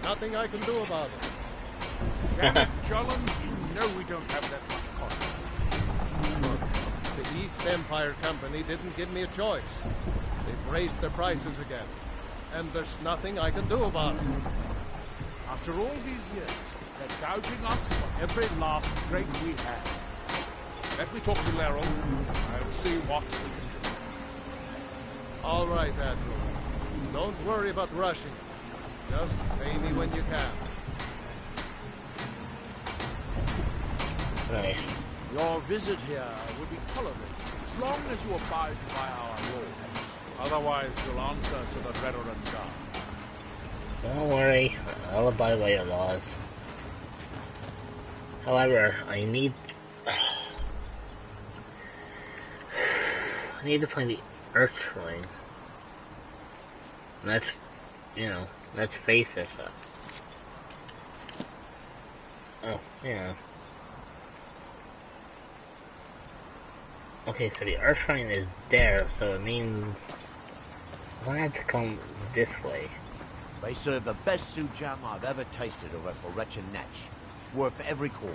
Nothing I can do about it. Damn it, Jollens, you know we don't have that much cost. Look, the East Empire Company didn't give me a choice. They've raised their prices again. And there's nothing I can do about it. After all these years, they're gouging us for every last drink we have. Let me talk to Laryl. I'll see what we can do. All right, Admiral. Don't worry about rushing. Just pay me when you can. Right. Your visit here will be tolerated as long as you abide by our laws. Otherwise, you'll answer to the veteran guard. Don't worry, I'll abide by your laws. However, I need to find the Earth Shrine. Let's face this up. Oh, yeah. Okay, so the Earth Shrine is there, so it means I have to come this way. They serve the best sujam I've ever tasted over for Wretch and Natch. Worth every coin.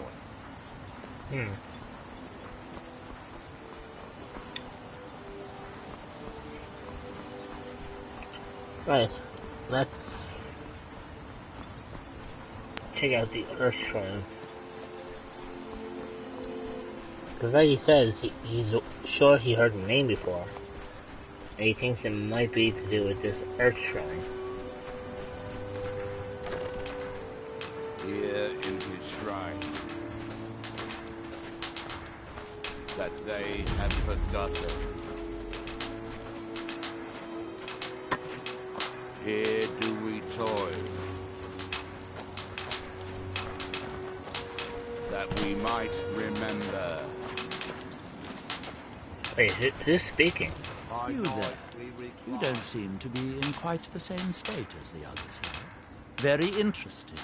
Right, let's check out the Earth Shrine. Because like he says, he's sure he heard the name before. And he thinks it might be to do with this Earth Shrine. Here in his shrine, that they had forgotten. Here do we toil, that we might remember. Wait, who's speaking? You there. You don't seem to be in quite the same state as the others here. Very interesting.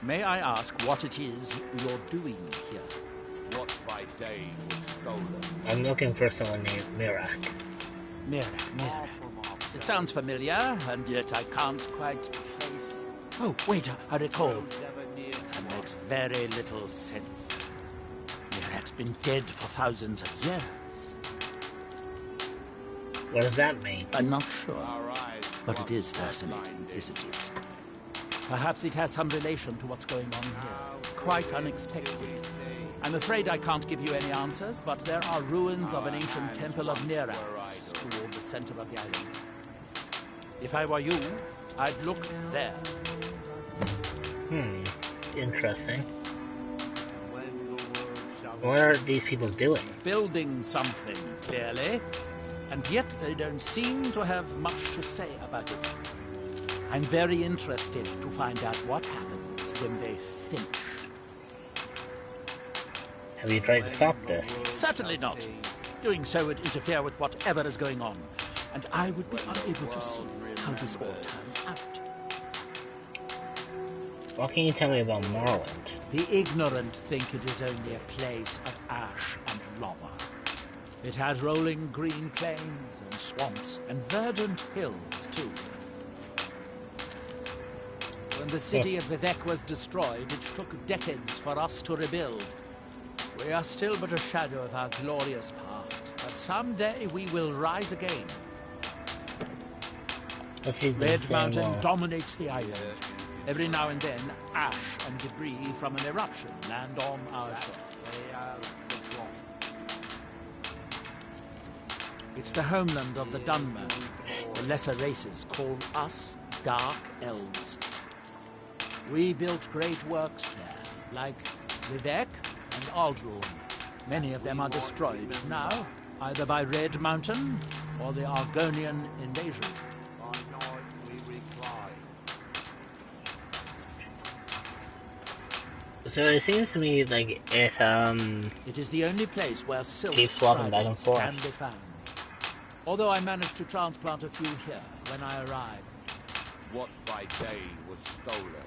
May I ask what it is you're doing here? What by day was stolen? I'm looking for someone named Mirak. Mirak. It sounds familiar, and yet I can't quite place... Oh, wait, I recall. That makes very little sense. Mirak's been dead for thousands of years. What does that mean? I'm not sure, but it is fascinating, isn't it? Perhaps it has some relation to what's going on here. Quite unexpected. I'm afraid I can't give you any answers, but there are ruins of an ancient temple of Nerax toward the center of the island. If I were you, I'd look there. Interesting. What are these people doing? Building something, clearly. And yet they don't seem to have much to say about it. I'm very interested to find out what happens when they finish. Have you tried to stop this? Certainly not. Doing so would interfere with whatever is going on. And I would be unable to see how this all turns out. What can you tell me about Morrowind? The ignorant think it is only a place of ash and lava. It has rolling green plains and swamps and verdant hills, too. When the city of Vivek was destroyed, it took decades for us to rebuild. We are still but a shadow of our glorious past, but someday we will rise again. Red Mountain dominates the island. Every now and then, ash and debris from an eruption land on our shore. It's the homeland of the Dunmer. The lesser races call us Dark Elves. We built great works there, like Vivek and Aldruin. Many of them are destroyed now, either by Red Mountain or the Argonian invasion. So it seems to me like it is the only place where silk keeps swapping back and forth. Can be found. Although I managed to transplant a few here when I arrived. What by day was stolen?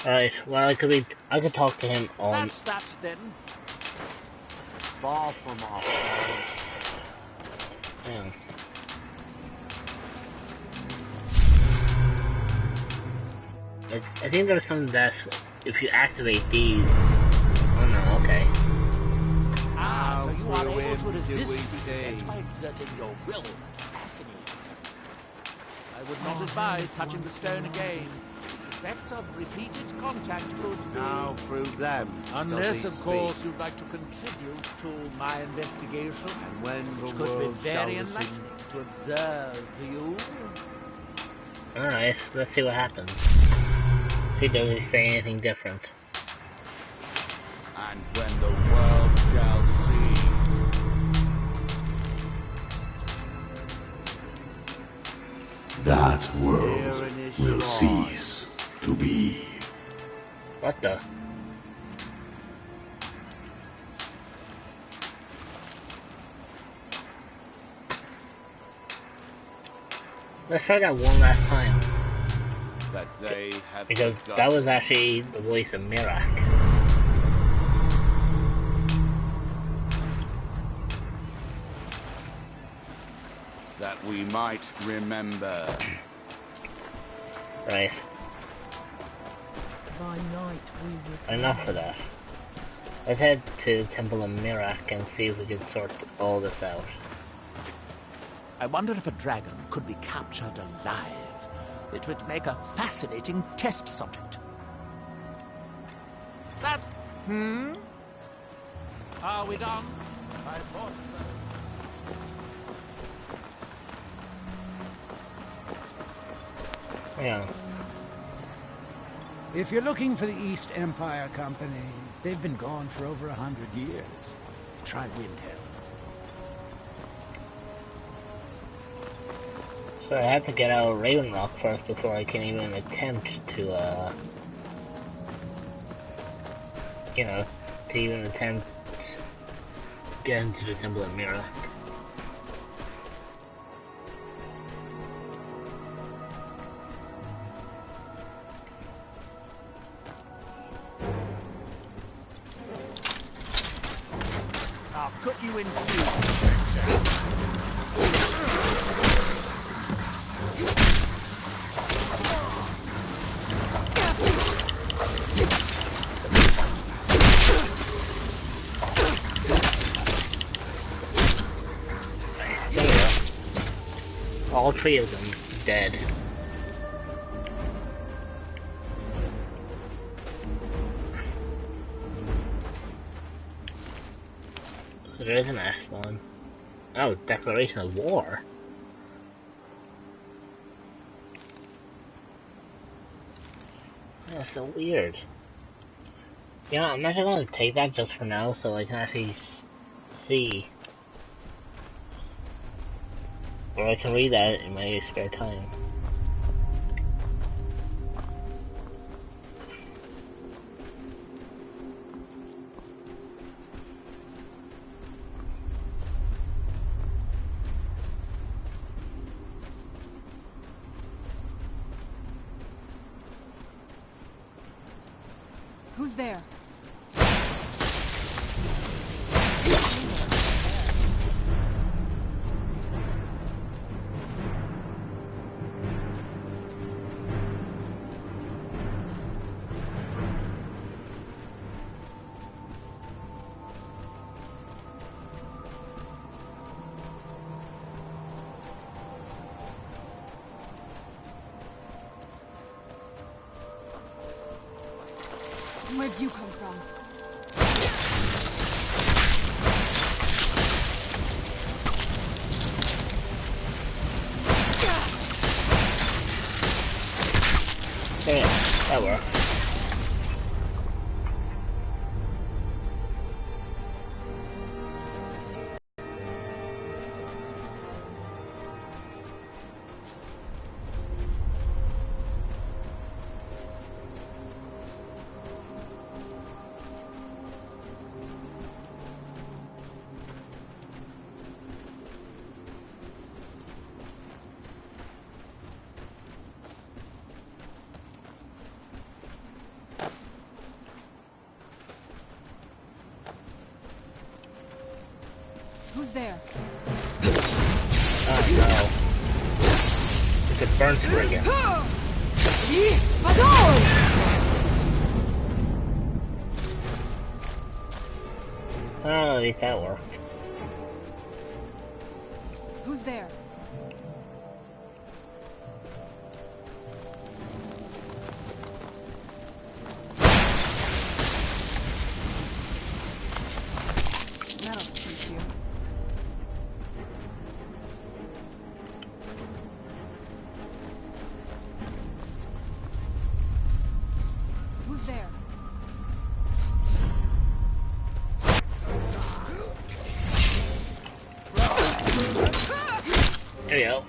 Alright, well I could talk to him on... That's that then. Far from our friends. Yeah. I think there's something that if you activate these... Oh no, okay. Ah, so you are able to resist the effect by exerting your will. Fascinating. I would not advise touching the stone again. Effects of repeated contact could be... Now through them. Unless, of course, you'd like to contribute to my investigation. And when which the could be world very shall enlightening to observe you. Alright, let's see what happens. See if they say anything different. And when the world shall see. That world will cease to be. What the? Let's try that one last time. That they have Because that was actually the voice of Mirak. that we might remember. Right. By night we would... Enough of that. Let's head to Temple of Mirak and see if we can sort all this out. I wonder if a dragon could be captured alive. It would make a fascinating test subject. That... Are we done? I thought so. Yeah. If you're looking for the East Empire Company, they've been gone for over 100 years. Try Windhelm. So I have to get out of Raven Rock first before I can even attempt to, you know, to even attempt to get into the Temple of Mirak. I'll cut you in two. All three of them dead. So there is an Ash one. Oh, declaration of war. That's so weird. Yeah, I'm actually going to take that just for now so I can actually see. Or I can read that in my spare time. Who's there? Where'd you come from? Damn, that worked. Who's there? Oh no. It's a burn spriggan. Oh, at least that worked. Who's there? That'll teach you. Who's there? There you go.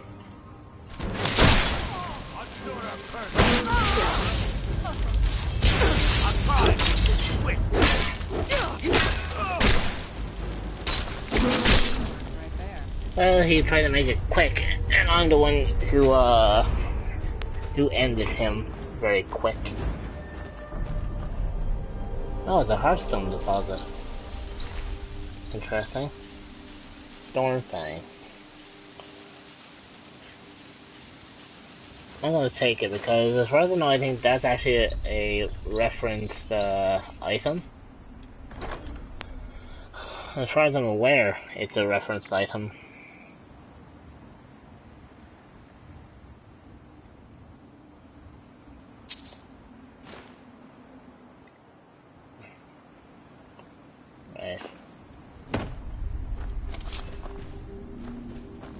Well, he tried to make it quick, and I'm the one who ended him very quick. Oh, it's a Hearthstone deposit. Interesting. Storm thing. I'm gonna take it because, as far as I know, I think that's actually a referenced item. As far as I'm aware, it's a referenced item. Right.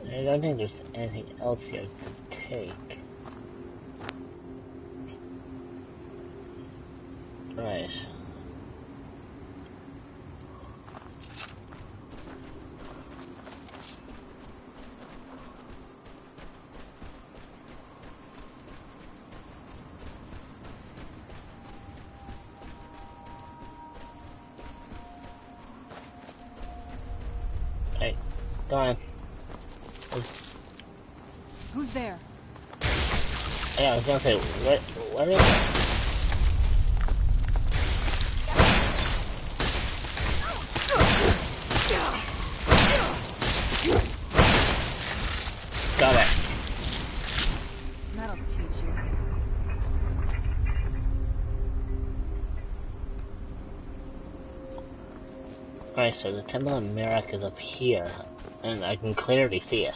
I don't think there's anything else here to take. Right. Hey, go on. Who's there? Yeah, I was gonna say, what is it? Got it. That'll teach you. Alright, so the Temple of Mirak is up here, and I can clearly see it.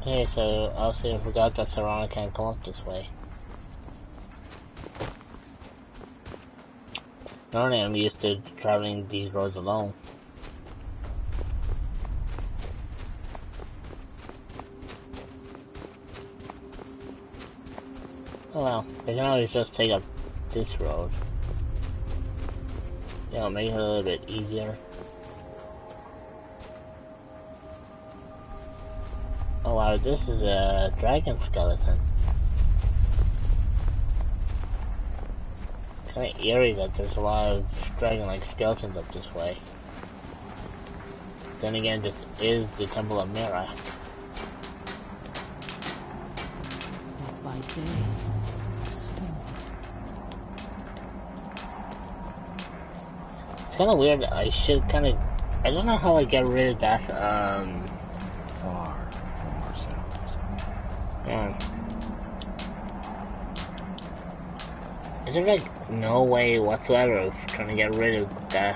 Okay, so also I forgot that Serana can't come up this way. Normally I'm used to traveling these roads alone. Oh well, I can always just take up this road. You know, make it a little bit easier. Oh wow, this is a dragon skeleton. Kinda eerie that there's a lot of dragon-like skeletons up this way. Then again, this is the Temple of Mirak. By day, it's kinda weird, I should kinda... I don't know how I get rid of that, Far from ourselves. yeah. Is there like no way whatsoever of trying to get rid of that,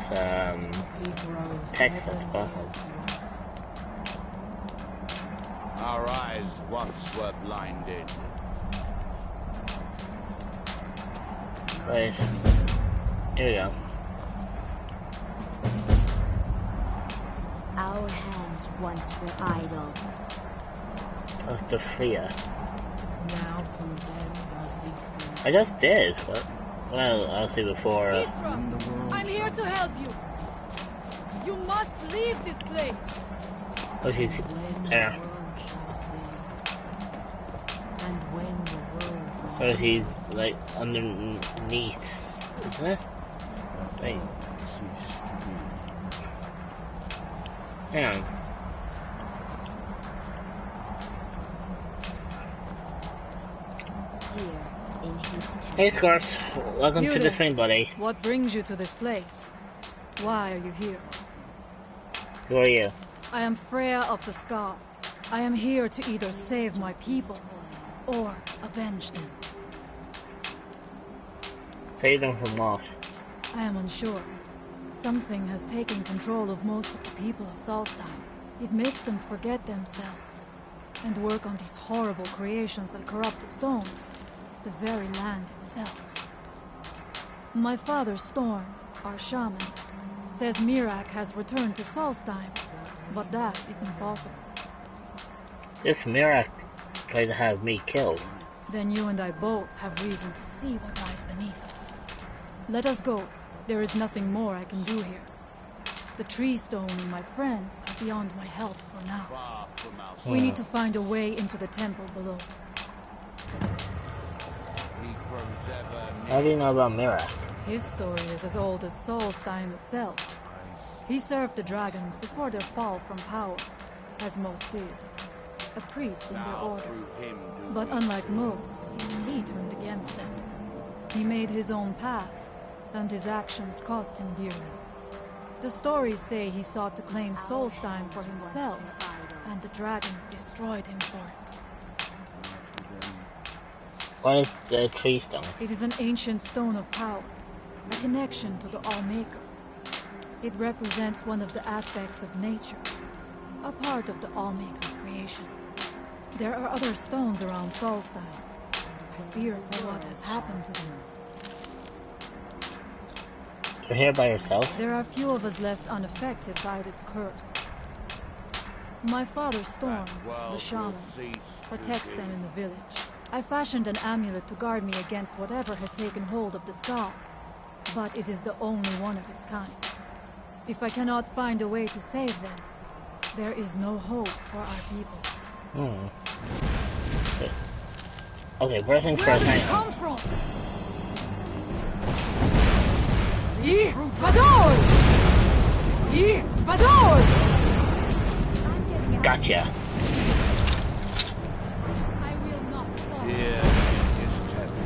text at the bottom? Our eyes once were blinded. Right. Here we go. Our hands once were idle. Talk to Freya. Now I just did, but... Well, I'll see before... Isra, I'm here to help you. You must leave this place. Oh, she's there. So he's, like, underneath, isn't it? Wait. Hang on. Hey, Scarce. Welcome You to the there. stream, buddy. What brings you to this place? Why are you here? Who are you? I am Freya of the Scar. I am here to either save my people or avenge them. Save them from what? I am unsure. Something has taken control of most of the people of Solstheim. It makes them forget themselves and work on these horrible creations that corrupt the stones, the very land itself. My father, Storm, our shaman, says Mirak has returned to Solstheim, but that is impossible. This Mirak tried to have me killed. Then you and I both have reason to see what lies beneath us. Let us go. There is nothing more I can do here. The tree stone and my friends are beyond my help for now. We need to find a way into the temple below. How do you know about Mirak? His story is as old as Solstheim itself. He served the dragons before their fall from power, as most did. A priest in their order. But unlike most, he turned against them. He made his own path, and his actions cost him dearly. The stories say he sought to claim Solstheim for himself, and the dragons destroyed him for it. What is the tree stone? It is an ancient stone of power, a connection to the All-Maker. It represents one of the aspects of nature, a part of the All-Maker's creation. There are other stones around Solstheim. I fear for what has happened to them. You're here by yourself? There are few of us left unaffected by this curse. My father, Storm, the shaman, protects them in the village. I fashioned an amulet to guard me against whatever has taken hold of the scar, but it is the only one of its kind. If I cannot find a way to save them, there is no hope for our people. Okay, first things first, hang on. Come from? Bazol! Bazol! Gotcha. I will not fall. Here is temple.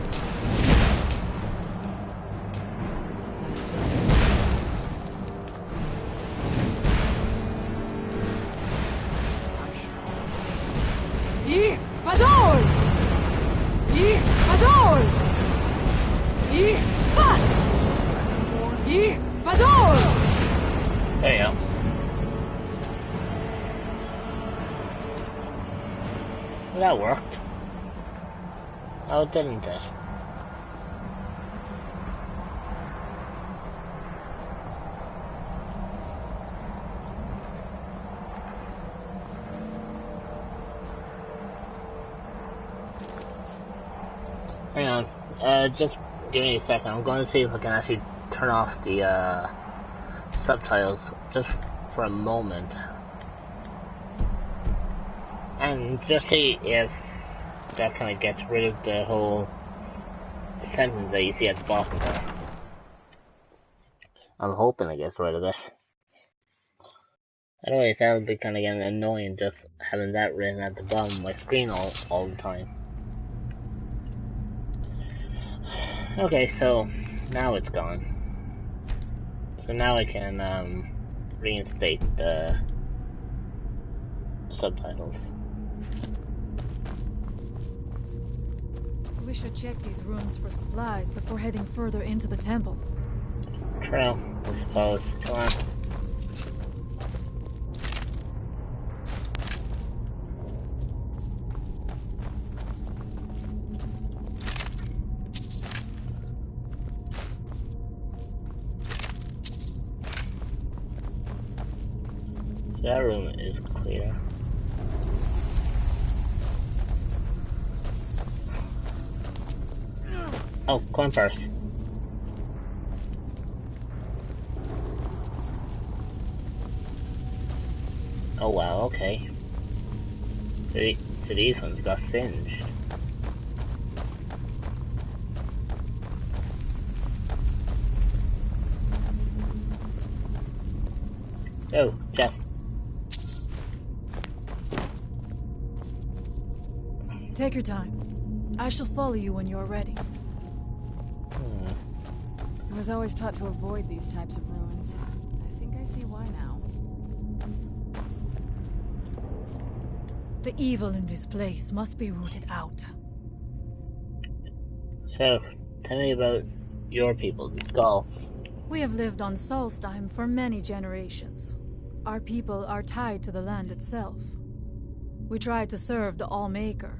Bazol! Bazol! Bas! Bazol! There you go. Well, that worked. Oh, didn't it? Hang on. Just give me a second. I'm going to see if I can actually turn off the subtitles just for a moment. And just see if that kind of gets rid of the whole sentence that you see at the bottom there. I'm hoping it gets rid of it. Otherwise that would be kind of getting annoying just having that written at the bottom of my screen all the time. Okay, so now it's gone. So now I can reinstate the subtitles. We should check these rooms for supplies before heading further into the temple. True, I suppose. Come on. That room is clear. Oh, coin purse. Oh wow, okay. So these ones got singed. Oh, chest. Take your time. I shall follow you when you're ready. I was always taught to avoid these types of ruins. I think I see why now. The evil in this place must be rooted out. So, tell me about your people, the Skull. We have lived on Solstheim for many generations. Our people are tied to the land itself. We try to serve the All-Maker,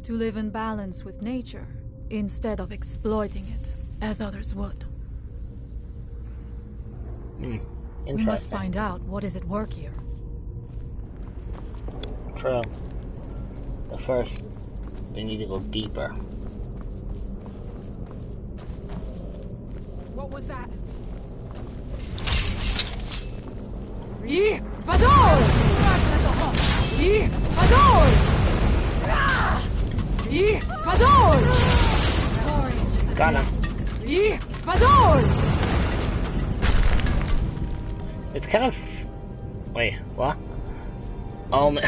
to live in balance with nature, instead of exploiting it, as others would. We must find out what is at work here. True. But first, we need to go deeper. What was that? Got him. It's kind of... Wait, what? Oh man.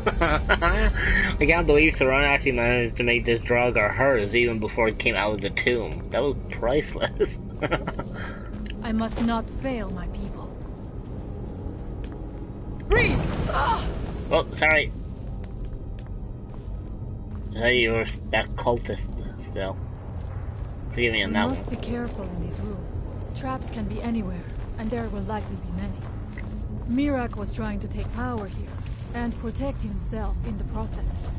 I can't believe Saran actually managed to make this Draugr hers even before it came out of the tomb. That was priceless. I must not fail my people. Breathe! Oh, sorry. I thought you were that cultist still. Forgive me on that one. We must be careful in these ruins. Traps can be anywhere, and there will likely be many. Mirak was trying to take power here, and protect himself in the process.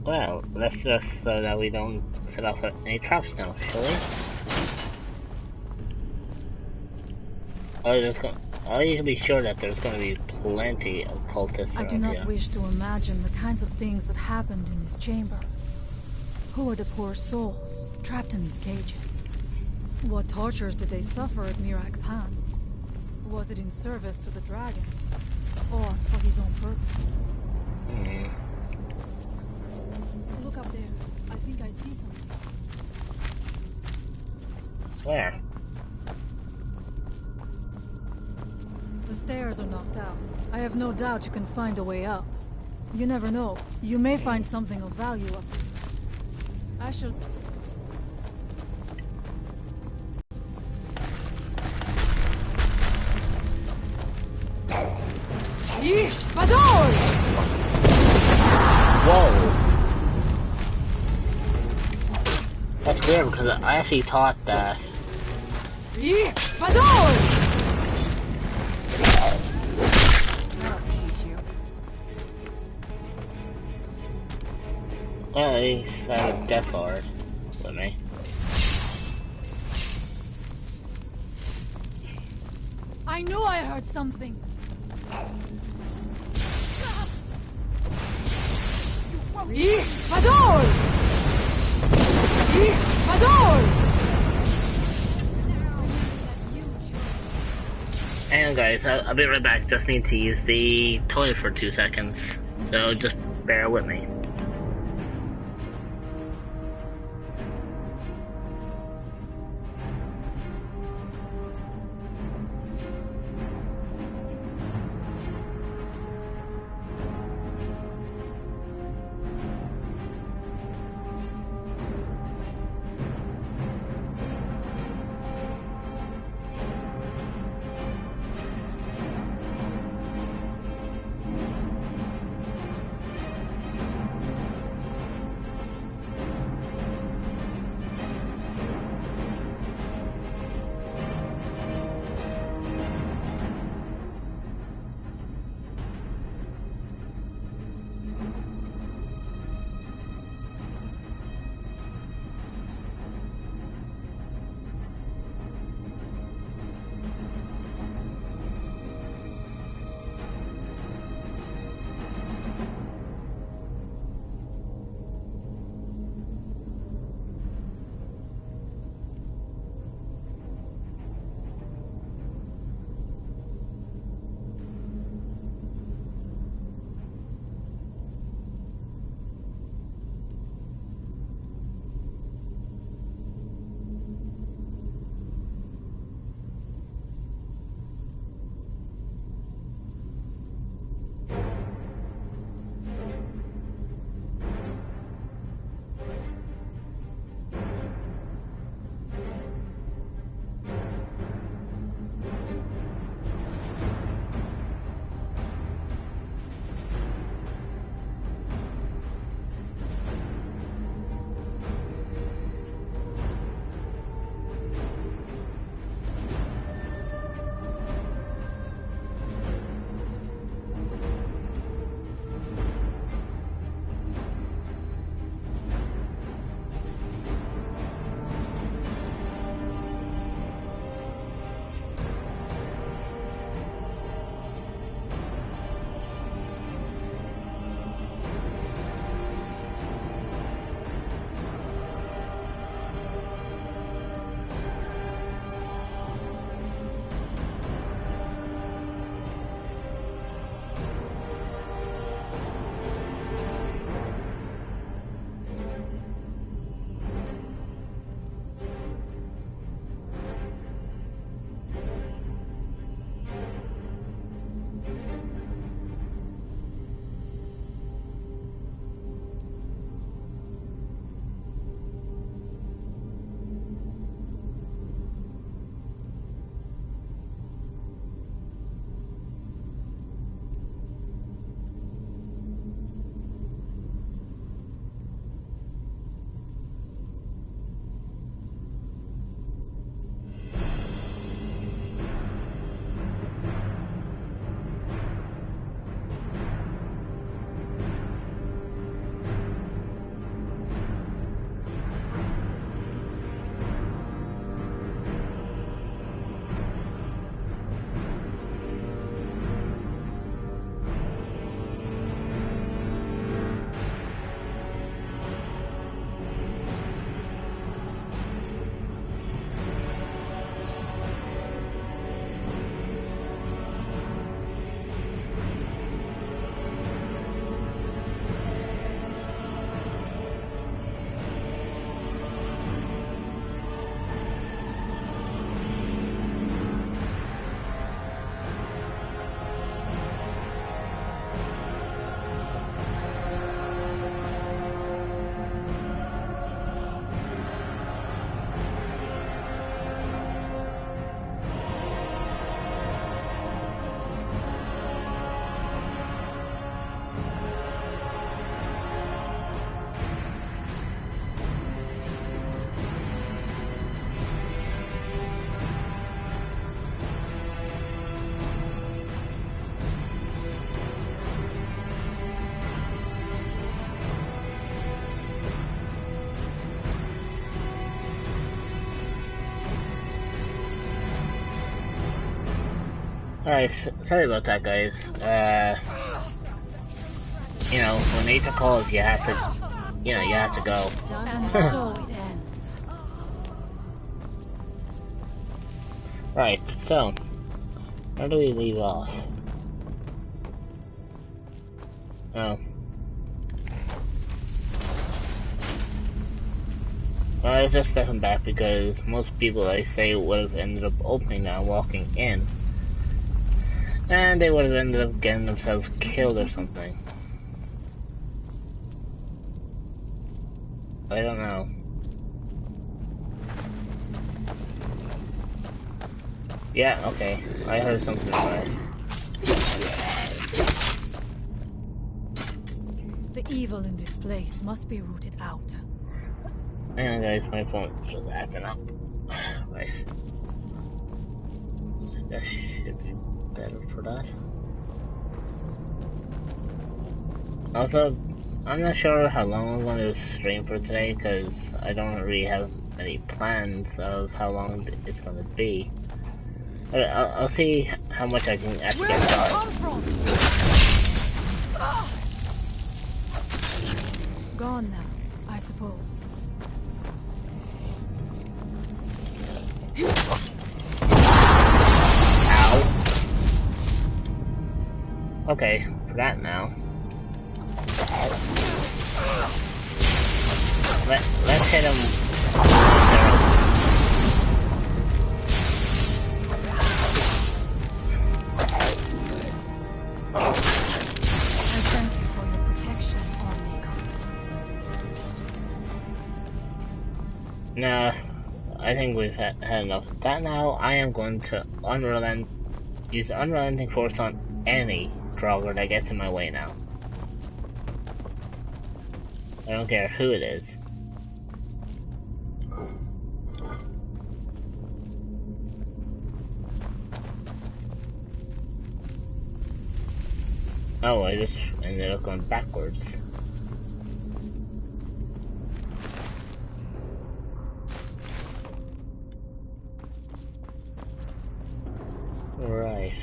Well, let's just so that we don't set off any traps now, shall we? Oh, you can be sure that there's going to be plenty of cultists I do around not here. wish to imagine the kinds of things that happened in this chamber. Who are the poor souls trapped in these cages? What tortures did they suffer at Mirak's hands? Was it in service to the dragons, or for his own purposes? Look up there. I think I see something. Where? The stairs are knocked out. I have no doubt you can find a way up. You never know. You may find something of value up there. I shall... Whoa! That's weird because I actually thought that... Well, at least I have a Death Lord with me. I knew I heard something! Hang on guys, I'll be right back. Just need to use the toilet for 2 seconds. So just bear with me. Alright, sorry about that, guys. You know, when nature calls, you have to, you have to go. And so it ends. Right, so, where do we leave off? Oh. Well, I was just stepping back because most people I say would have ended up opening now, walking in. And they would have ended up getting themselves killed or something. I don't know. Yeah, okay. I heard something about it. The evil in this place must be rooted out. Hang on, guys, my phone was acting up. Right. That should be better for that. Also, I'm not sure how long I'm going to stream for today because I don't really have any plans of how long it's going to be. But I'll see how much I can actually get done. Gone now, I suppose. Ow. Okay, for that now. Let's hit him. No, I think we've had enough of that now. I am going to use unrelenting force on any Draugr that gets in my way now. I don't care who it is. Oh, I just ended up going backwards. Right.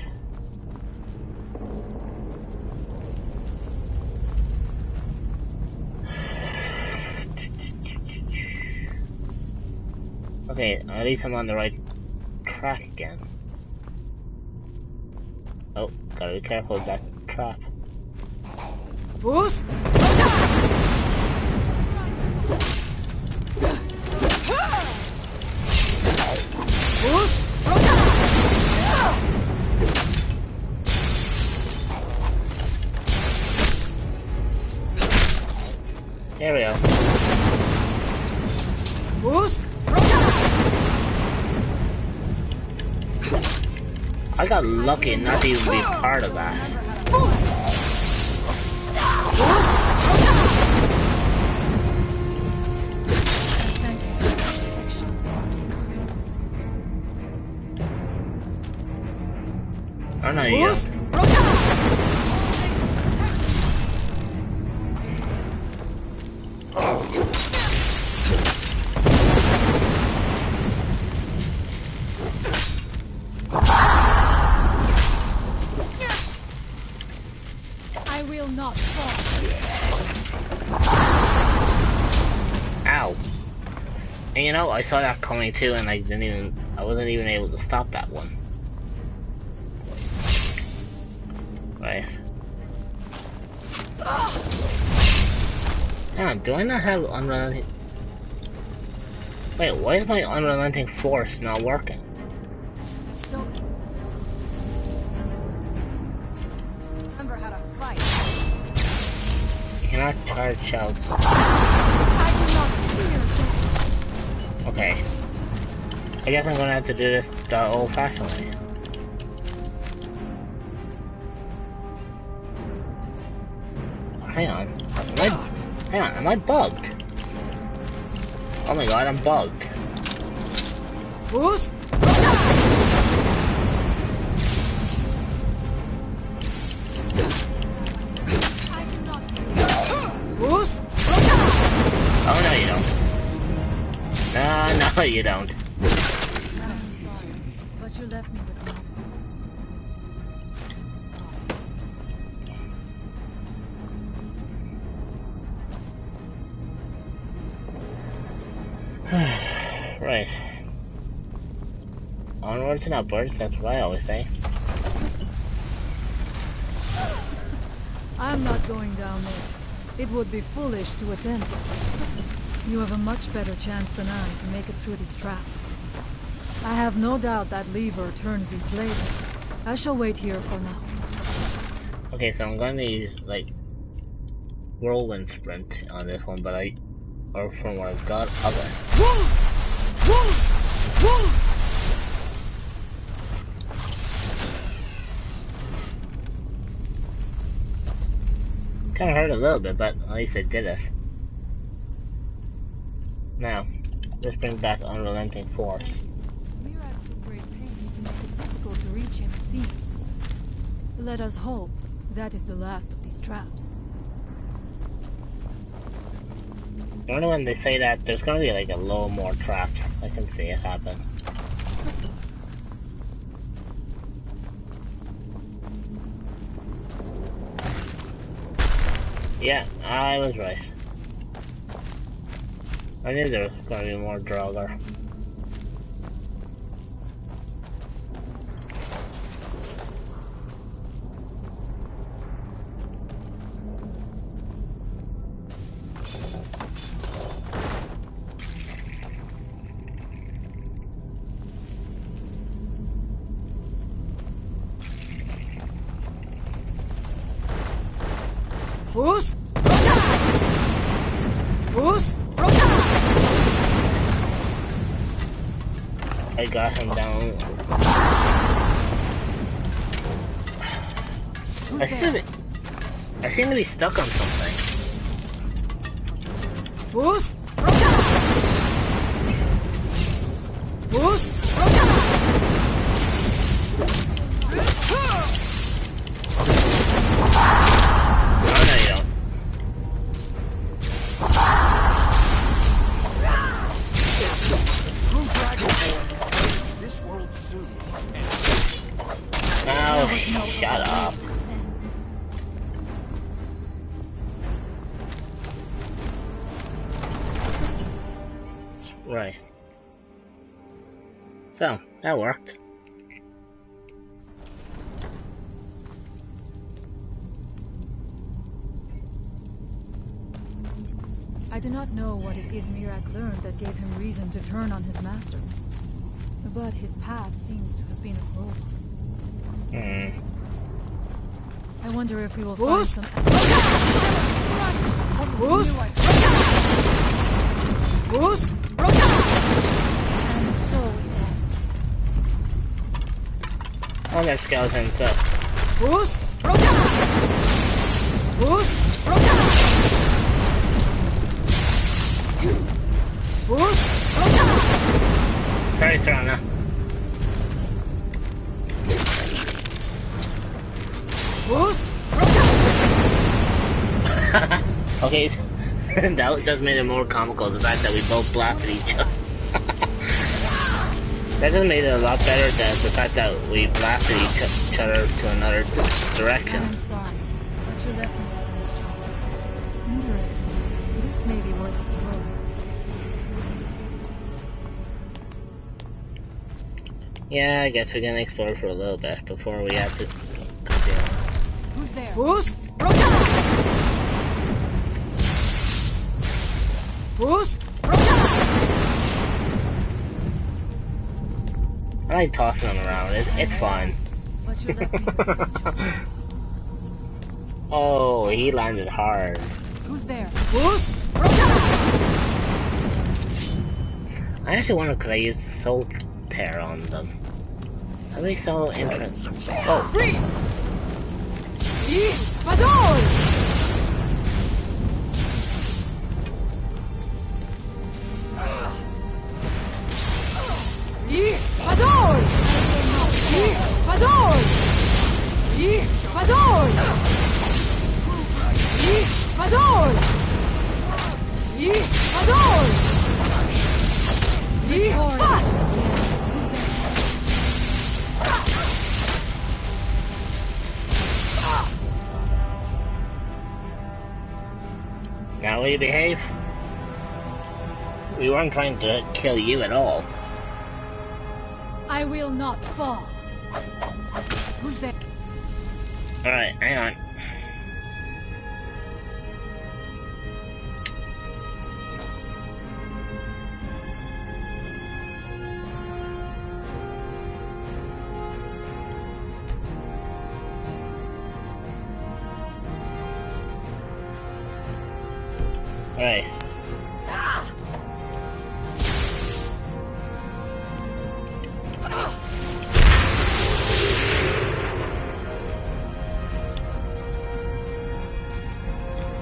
Okay, at least I'm on the right track again. Oh, gotta be careful of that trap. Boost! Boost! There we go. Boost! I got lucky not to even be part of that. Oh no, you don't. I will not fall. Ow. And you know, I saw that coming too, and I wasn't even able to stop that one. Right. Hang on, do I not have unrelenting? Wait, why is my unrelenting force not working? Remember how to fight. You cannot charge shouts. I do not fear death. Okay. I guess I'm gonna have to do this the old-fashioned way. Hang on. Am I bugged? Oh my god, I'm bugged. Boost! Boost! Oh no, you don't. No, you don't. But you left me with nothing. Right. Onwards and upwards, that's what I always say. I'm not going down there. It would be foolish to attempt it. You have a much better chance than I to make it through these traps. I have no doubt that lever turns these blades. I shall wait here for now. Okay, so I'm going to use, like, whirlwind sprint on this one, but or from what I've got, okay. Kinda hurt a little bit, but at least I did it. Now, this brings back unrelenting force. Mirac took great pains to make it difficult to reach him, it seems. Let us hope that is the last of these traps. I wonder when they say that there's gonna be like a load more traps. I can see it happen. Yeah, I was right. I knew there was gonna be more Draugr. Boost! Boost! I got him down. I seem to be stuck on something. Boost! Boost! Shut up. Right. So, that worked. I do not know what it is Mirac learned that gave him reason to turn on his masters. But his path seems to have been a cruel one. I wonder if we will find some... Boost! Boost! And so it ends. Oh, that skeleton stuff. Boost! Boost! Boost! Very strong now. Boost! Okay, that just made it more comical, the fact that we both blasted each other. That just made it a lot better than the fact that we blasted each other to another direction. I'm sorry, but you left me with no choice. Interesting. This may be worth exploring. Yeah, I guess we can explore for a little bit before we have to continue. Who's there? Boost! Boost! I like tossing them around, it's fun. But you left me with no choice. Oh, he landed hard. Who's there? Boost! I actually wonder, could I use Soul Tear on them? That'd be so interesting. Oh. Bazooka! Now will you behave? We weren't trying to kill you at all. I will not fall. Who's there? Alright, hang on. Alright.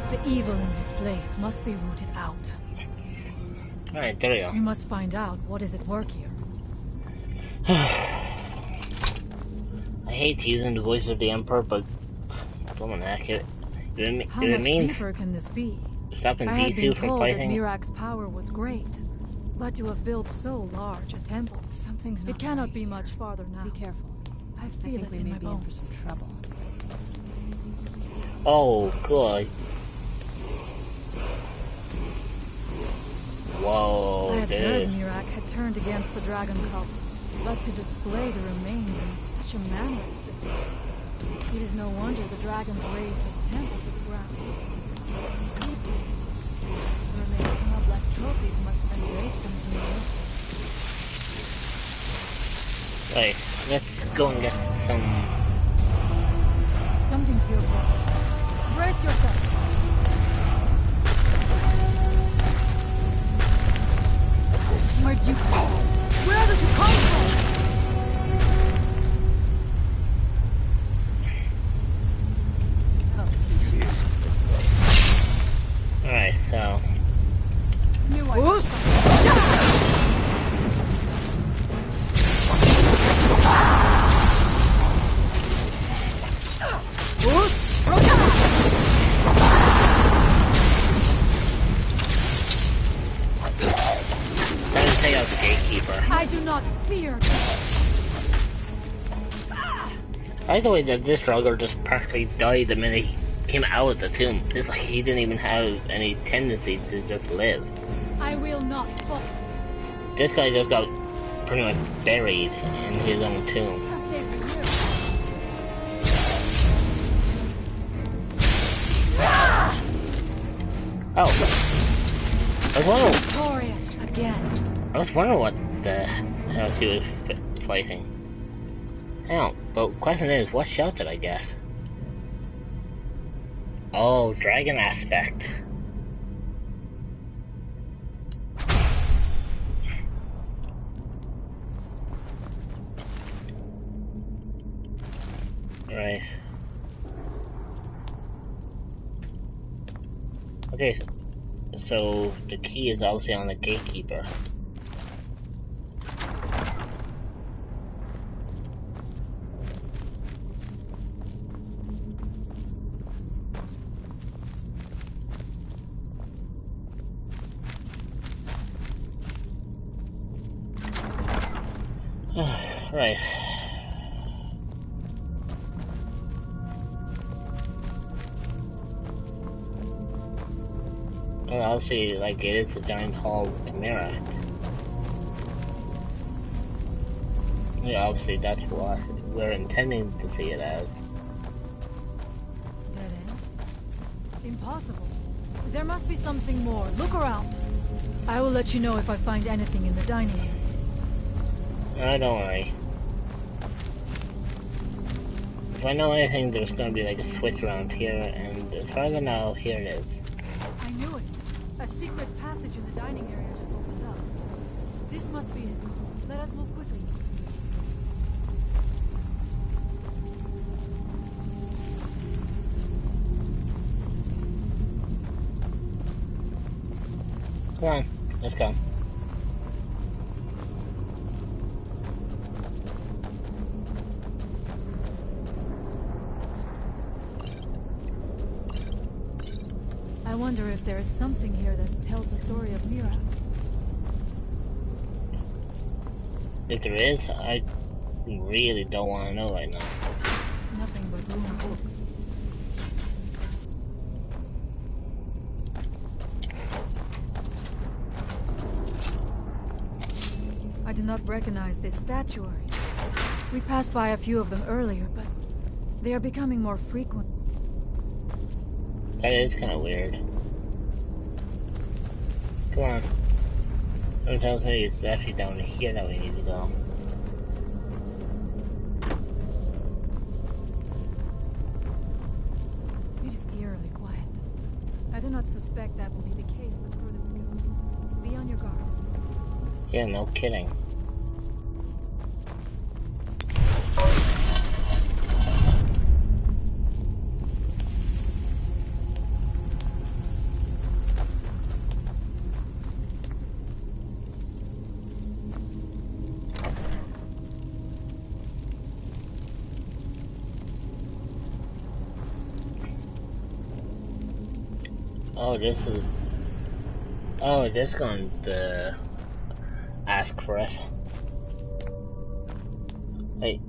The evil in this place must be rooted out. Alright, there we go. We must find out what is at work here. I hate using the voice of the Emperor, but I'm accurate. How much deeper can this be? Stopping I had been D2 from told that fighting. Mirak's power was great, but to have built so large a temple, Something's not it cannot right be here. much farther now. Be careful. I I feel think it we in may my be in for bones. some trouble. Oh, good. I Whoa, had heard dude. Mirak had turned against the dragon cult, but to display the remains in such a manner as this. It is no wonder the dragons razed his temple to the ground. The remains hung up like trophies must have enraged them to know. Right, let's go and get some... Something feels wrong. Brace yourself. Where'd you come? Where did you come from? I'll teach you. Alright, so... Knew I Let's take out the gatekeeper. I do not fear. I like the way that this Draugr just practically died the minute he came out of the tomb. It's like he didn't even have any tendency to just live. I will not fall. This guy just got pretty much buried in his own tomb. Tough day for you. Oh. Victorious again. I was wondering what the hell she was fighting. Hell, but question is, what shot did I get? Oh, dragon aspect. Right. Okay, so the key is obviously on the gatekeeper. Right. Well, obviously, like, it is a giant hall with Mirak. Yeah, obviously that's what we're intending to see it as. Dead end? Impossible. There must be something more. Look around. I will let you know if I find anything in the dining area. Don't worry. If I know anything, there's gonna be like a switch around here, and as far as I know, here it is. I knew it. A secret passage in the dining area just opened up. This must be it. Let us move quickly. Come on, let's go. I wonder if there is something here that tells the story of Mira. If there is, I really don't want to know right now. Nothing but ruined books. I do not recognize this statuary. We passed by a few of them earlier, but they are becoming more frequent. That is kind of weird. Come on. It tells me it's actually down here that we need to go. It is eerily quiet. I do not suspect that will be the case the further we go. Be on your guard. Yeah, no kidding. Oh, this is... Oh, this going to ask for it. Wait,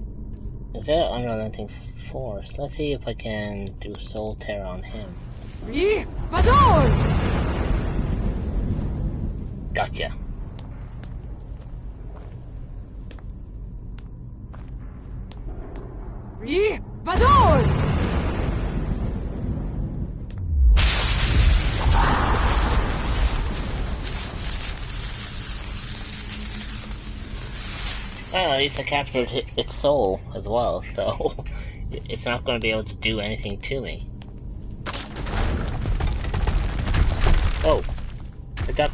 is there an unrelenting force? Let's see if I can do soul tear on him. Gotcha. Well, at least I captured its soul as well, so it's not going to be able to do anything to me. Oh, I got...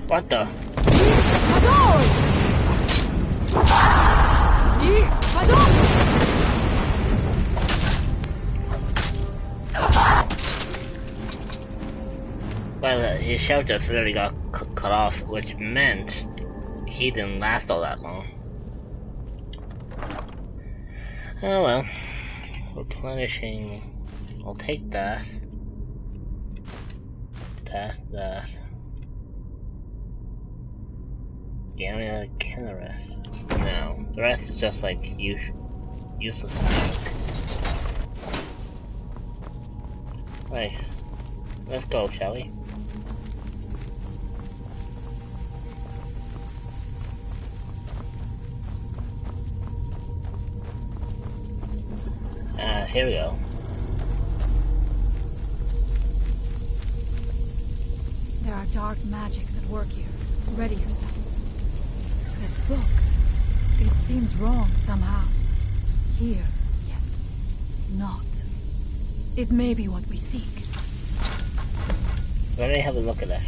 What the? Well, his shell just literally got cut off, which meant he didn't last all that long. Oh well. Replenishing. I'll take that. That. Yeah, I'm gonna kill the rest. No, the rest is just like useless junk. Right, let's go, shall we? Here we go. There are dark magics at work here. Ready yourself. This book, it seems wrong somehow. Here, yet not. It may be what we seek. Let me have a look at this.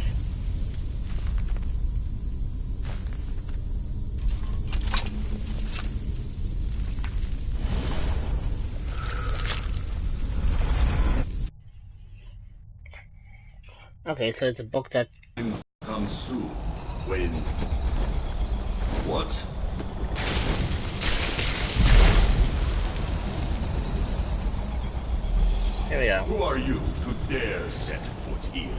Okay, so it's a book that comes soon. When? What? Here we go. Who are you to dare set foot here?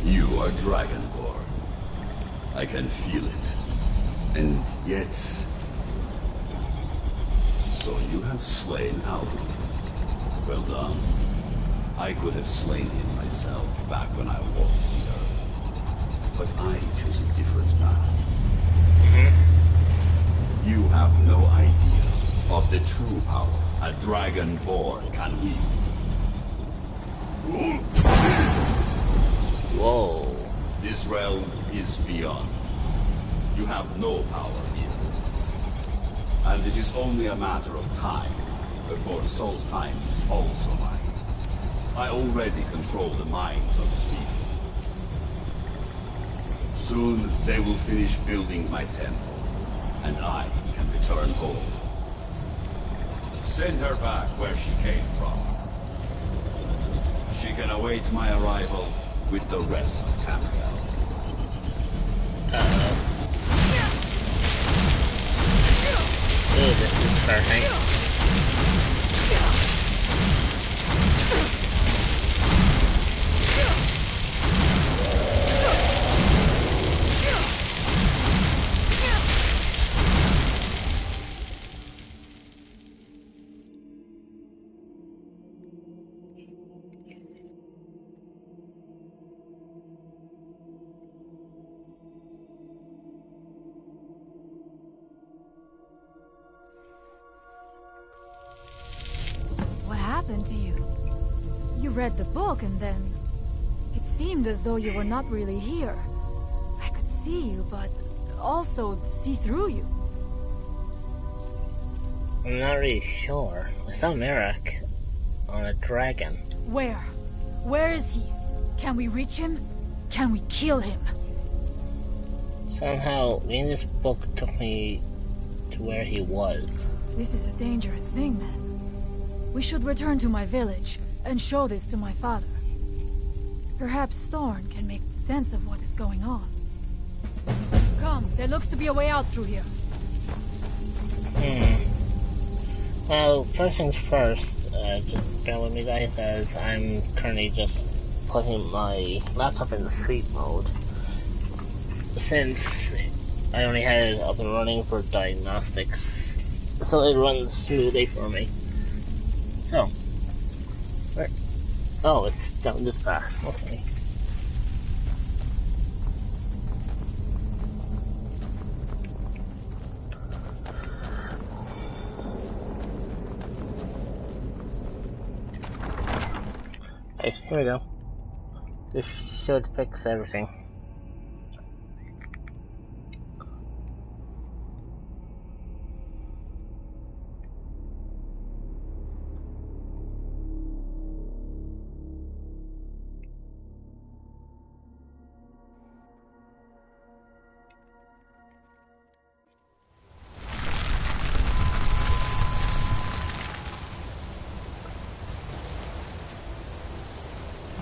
You are Dragonborn. I can feel it. And yet... So you have slain Alwyn. Well done. I could have slain him myself back when I walked the earth. But I chose a different path. You have no idea of the true power a Dragonborn can wield. Whoa. This realm is beyond. You have no power here. And it is only a matter of time before Soul's time is also mine. I already control the minds of these people. Soon they will finish building my temple, and I can return home. Send her back where she came from. She can await my arrival with the rest of Tamriel. this is starting. What happened to you? You read the book and then... It seemed as though you were not really here. I could see you, but also see through you. I'm not really sure. I saw Mirak on a dragon. Where? Where is he? Can we reach him? Can we kill him? Somehow, reading this book took me to where he was. This is a dangerous thing, then. We should return to my village and show this to my father. Perhaps Thorn can make sense of what is going on. Come, there looks to be a way out through here. Well, first things first, just bear with me guys, as I'm currently just putting my laptop in the sleep mode. Since I only had it up and running for diagnostics, so it runs smoothly for me. So, where? Oh, it's down this fast. Okay. Hey, here we go. This should fix everything.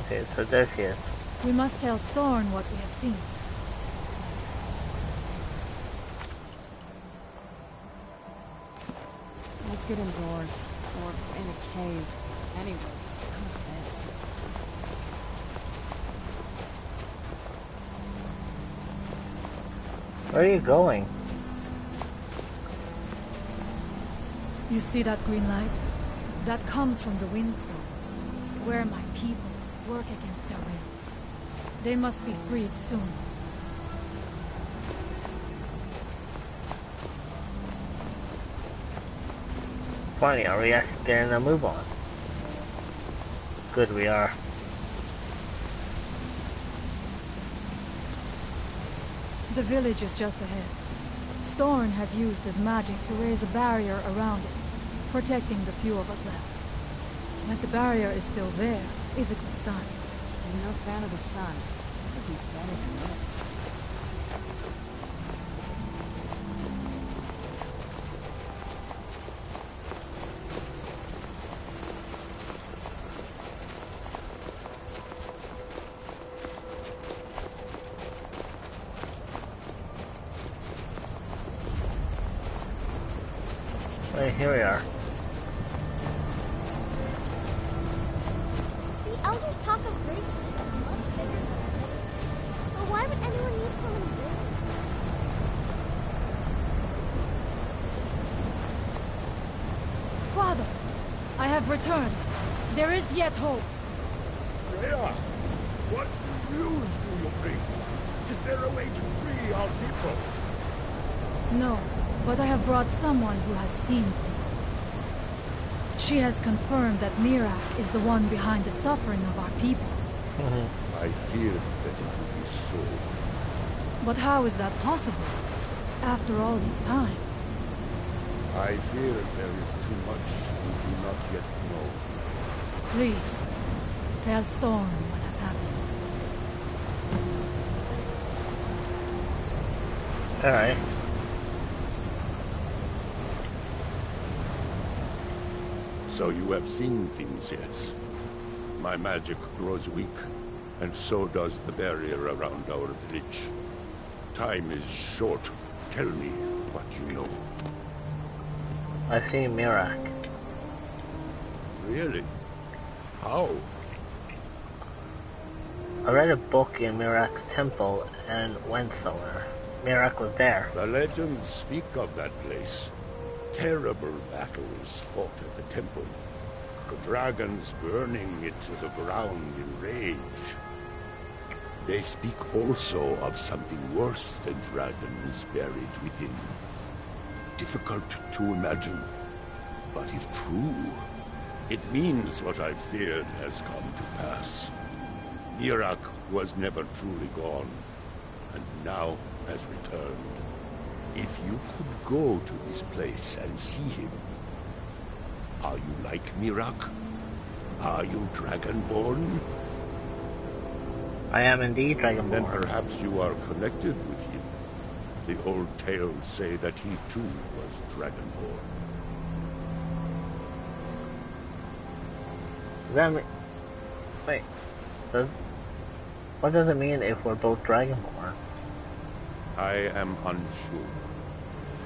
Okay, so there she is. We must tell Thorn what we have seen. Let's get indoors. Or in a cave. Anywhere, just become a mess. Where are you going? You see that green light? That comes from the windstone, where my people work against their will. They must be freed soon. Finally, are we actually getting a move on? Good, we are. The village is just ahead. Storn has used his magic to raise a barrier around it, protecting the few of us left. That the barrier is still there is a good sign. I'm no fan of the sun. It could be better than this. Wait, here we are. The elders talk of great cities much bigger than our village. But why would anyone need so many buildings? Father, I have returned. There is yet hope. Freya, what news do you bring? Is there a way to free our people? No, but I have brought someone who has seen things. She has confirmed that Mira is the one behind the suffering of our people. I feared that it would be so. But how is that possible? After all this time? I fear there is too much we do not yet know. Please, tell Storm what has happened. Alright. So you have seen things, yes? My magic grows weak, and so does the barrier around our village. Time is short. Tell me what you know. I've seen Mirak. Really? How? I read a book in Mirak's temple and went somewhere. Mirak was there. The legends speak of that place. Terrible battles fought at the temple. The dragons burning it to the ground in rage. They speak also of something worse than dragons buried within. Difficult to imagine, but if true, it means what I feared has come to pass. Mirak was never truly gone, and now has returned. If you could go to this place and see him, are you like Mirak? Are you Dragonborn? I am indeed Dragonborn. Then perhaps you are connected with him. The old tales say that he too was Dragonborn. Does that mean... Wait. What does it mean if we're both Dragonborn? I am unsure.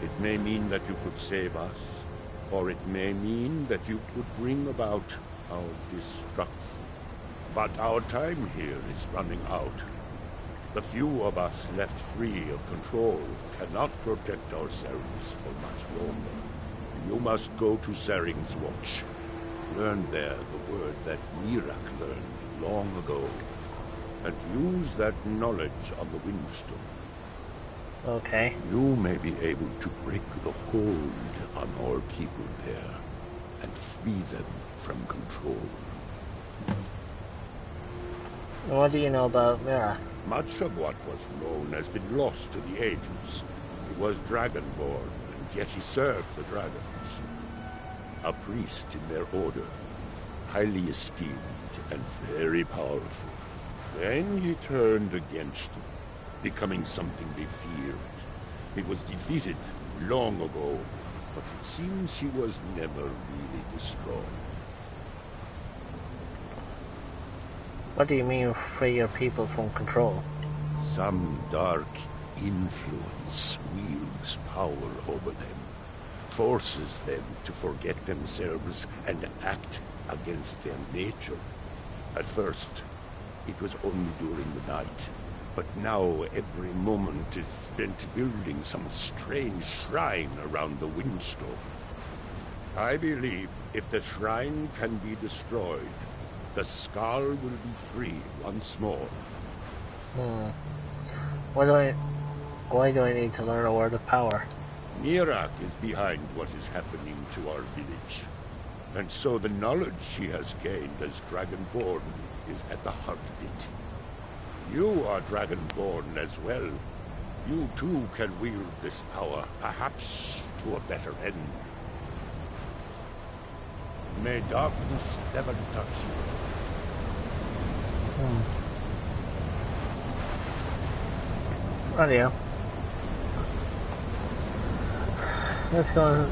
It may mean that you could save us, or it may mean that you could bring about our destruction. But our time here is running out. The few of us left free of control cannot protect ourselves for much longer. You must go to Saring's Watch. Learn there the word that Mirak learned long ago, and use that knowledge on the Windstone. Okay. You may be able to break the hold on our people there, and free them from control. What do you know about Mirak? Much of what was known has been lost to the ages. He was Dragonborn, and yet he served the dragons. A priest in their order, highly esteemed and very powerful. Then he turned against them, becoming something they feared. He was defeated long ago, but it seems he was never really destroyed. What do you mean free your people from control? Some dark influence wields power over them, forces them to forget themselves and act against their nature. At first, it was only during the night, but now every moment is spent building some strange shrine around the Windstone. I believe if the shrine can be destroyed, the Skull will be free once more. Why do I need to learn a word of power? Mirak is behind what is happening to our village. And so the knowledge he has gained as Dragonborn is at the heart of it. You are Dragonborn as well. You too can wield this power, perhaps to a better end. May darkness never touch you. Radio. Let's go.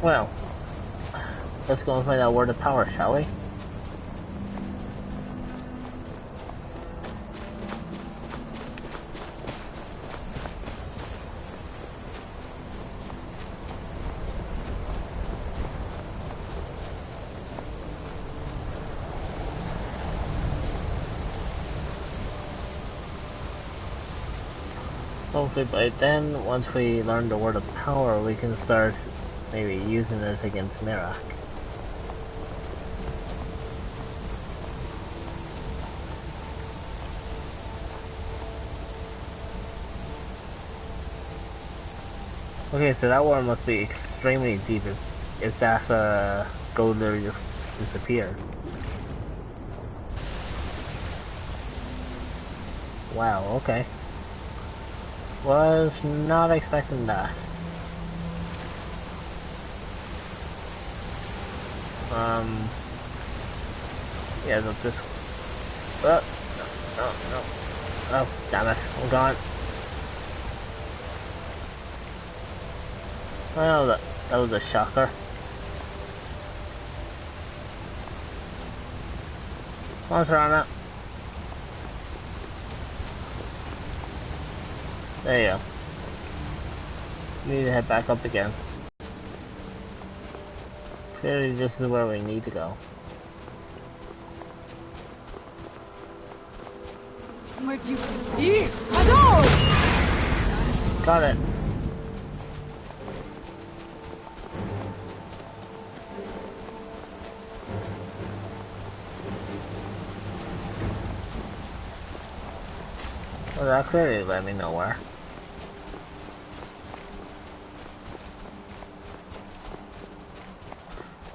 Well, let's go and find out word of power, shall we? Hopefully by then, once we learn the word of power, we can start maybe using this against Mirak. Okay, so that one must be extremely deep if that gold there just disappeared. Wow, okay. Was not expecting that. Yeah, that's just... Oh, no. Oh, damn it, I'm gone. Well, that was a shocker. Come on, Serana. There you go. Need to head back up again. Clearly this is where we need to go. Where'd you Got it. Well, that clearly let me know where.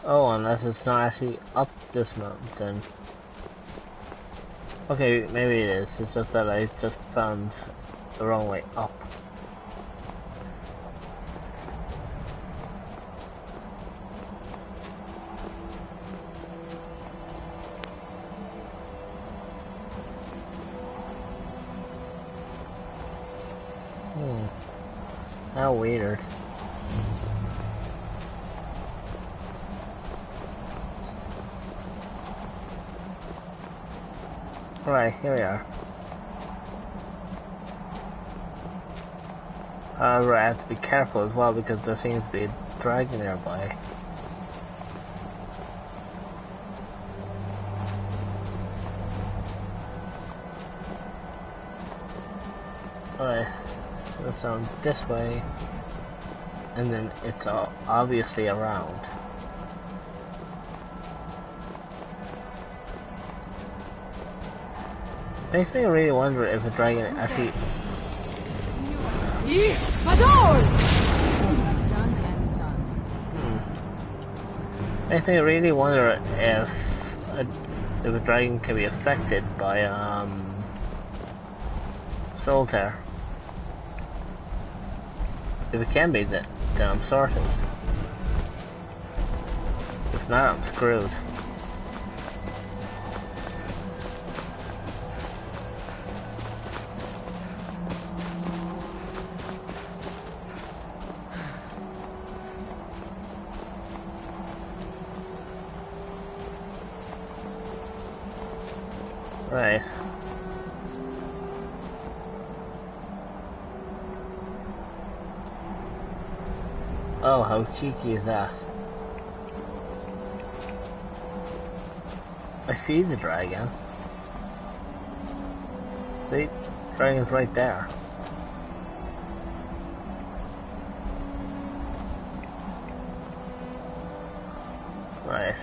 Oh, unless it's not actually up this mountain. Okay, maybe it is. It's just that I just found the wrong way up. How weird. Alright, here we are. However, I have to be careful as well because there seems to be a dragon nearby. Alright, so it's down this way, and then it's obviously around. Makes me really wonder if a dragon actually... Done and done. Makes me really wonder if a dragon can be affected by soul tear. If it can be, then I'm sorted. If not, I'm screwed. Right. Oh, how cheeky is that? I see the dragon. See? Dragon's right there. Right.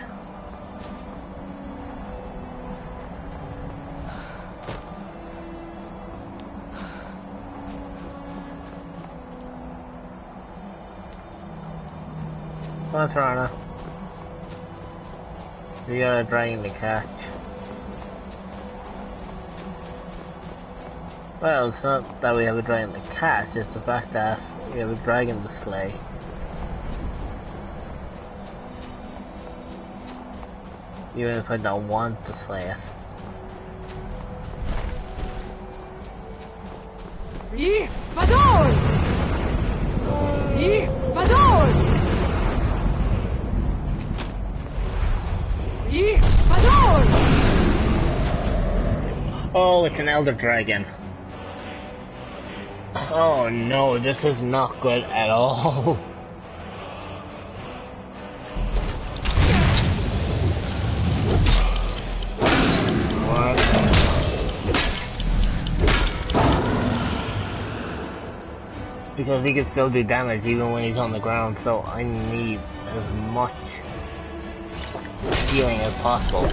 Come on, Serana. We got a dragon to catch. Well, it's not that we have a dragon to catch, it's the fact that we have a dragon to slay. Even if I don't want to slay it. Oh, it's an elder dragon. Oh no, this is not good at all. What? Because he can still do damage even when he's on the ground, so I need as much healing as possible.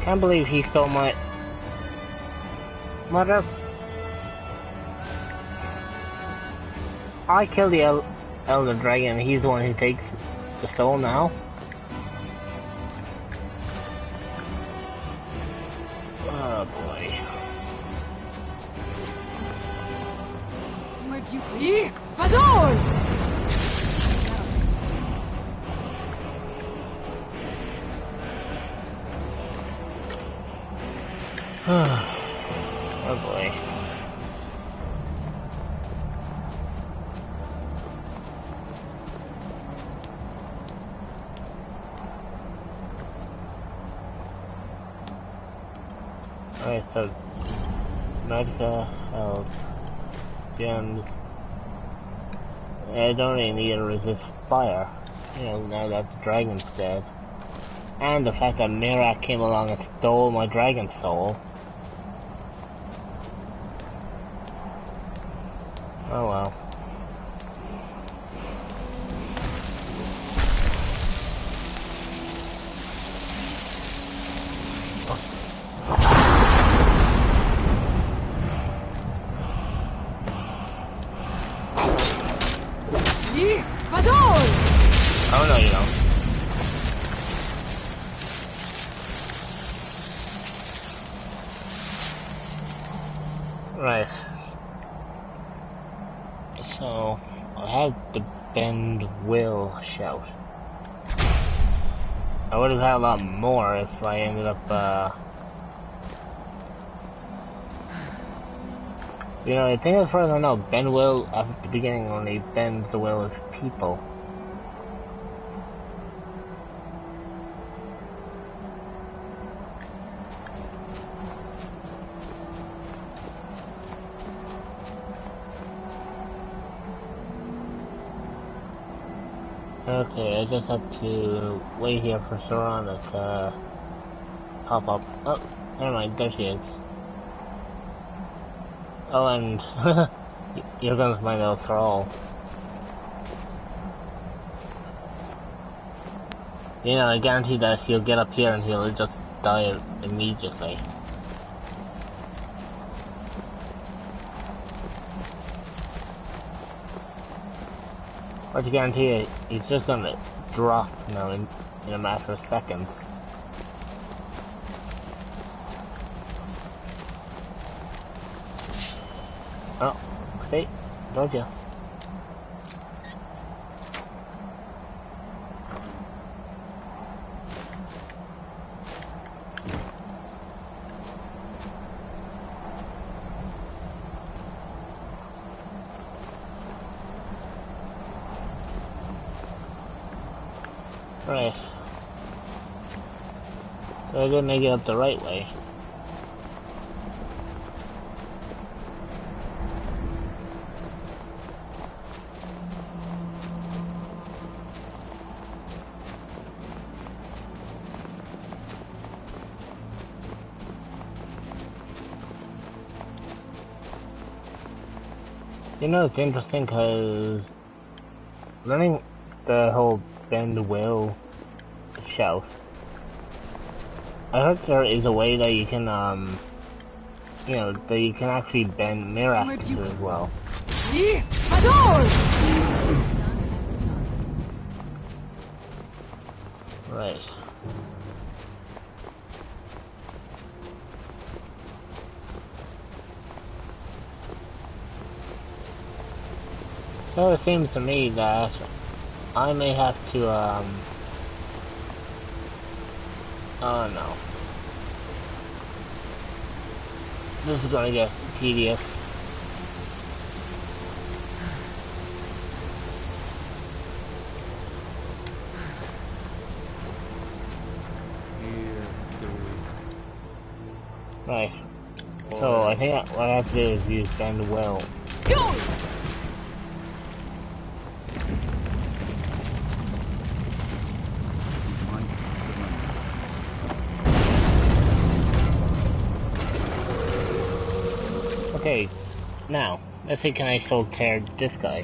Can't believe he stole my mother. I killed the elder dragon. He's the one who takes the soul now. Oh boy. Where'd you be? Bazooy! Oh boy. Alright, so Medica, health, gems. I don't really need to resist fire, you know, now that the dragon's dead. And the fact that Mirak came along and stole my dragon soul. Oh well. Oh no, you don't. Right. So, I have the bend will shout. I would have had a lot more if I ended up, you know, I think as far as I know, bend will at the beginning only bends the will of people. Okay, I just have to wait here for Serana to pop up. Oh, never mind, there she is. Oh, and you're gonna find out Thrall. You know, I guarantee that he'll get up here and he'll just die immediately. Or to guarantee it, he's just gonna drop, you know, in a matter of seconds. Oh, see? Told ya. Right. So I didn't make it up the right way. You know, it's interesting because learning the whole bend will shout. I heard there is a way that you can, you know, that you can actually bend Mirak as well. Right. So it seems to me that I may have to, oh no. This is gonna get tedious. Right. So I think what I have to do is use bend will. Okay, now, let's see, can I soul tear this guy?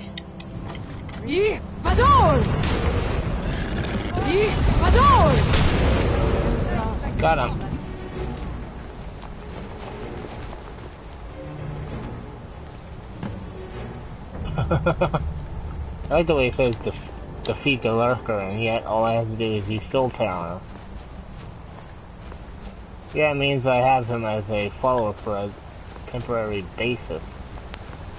Got him. I like the way it says defeat the lurker, and yet all I have to do is use soul tear on him. Yeah, it means I have him as a follower for a temporary basis.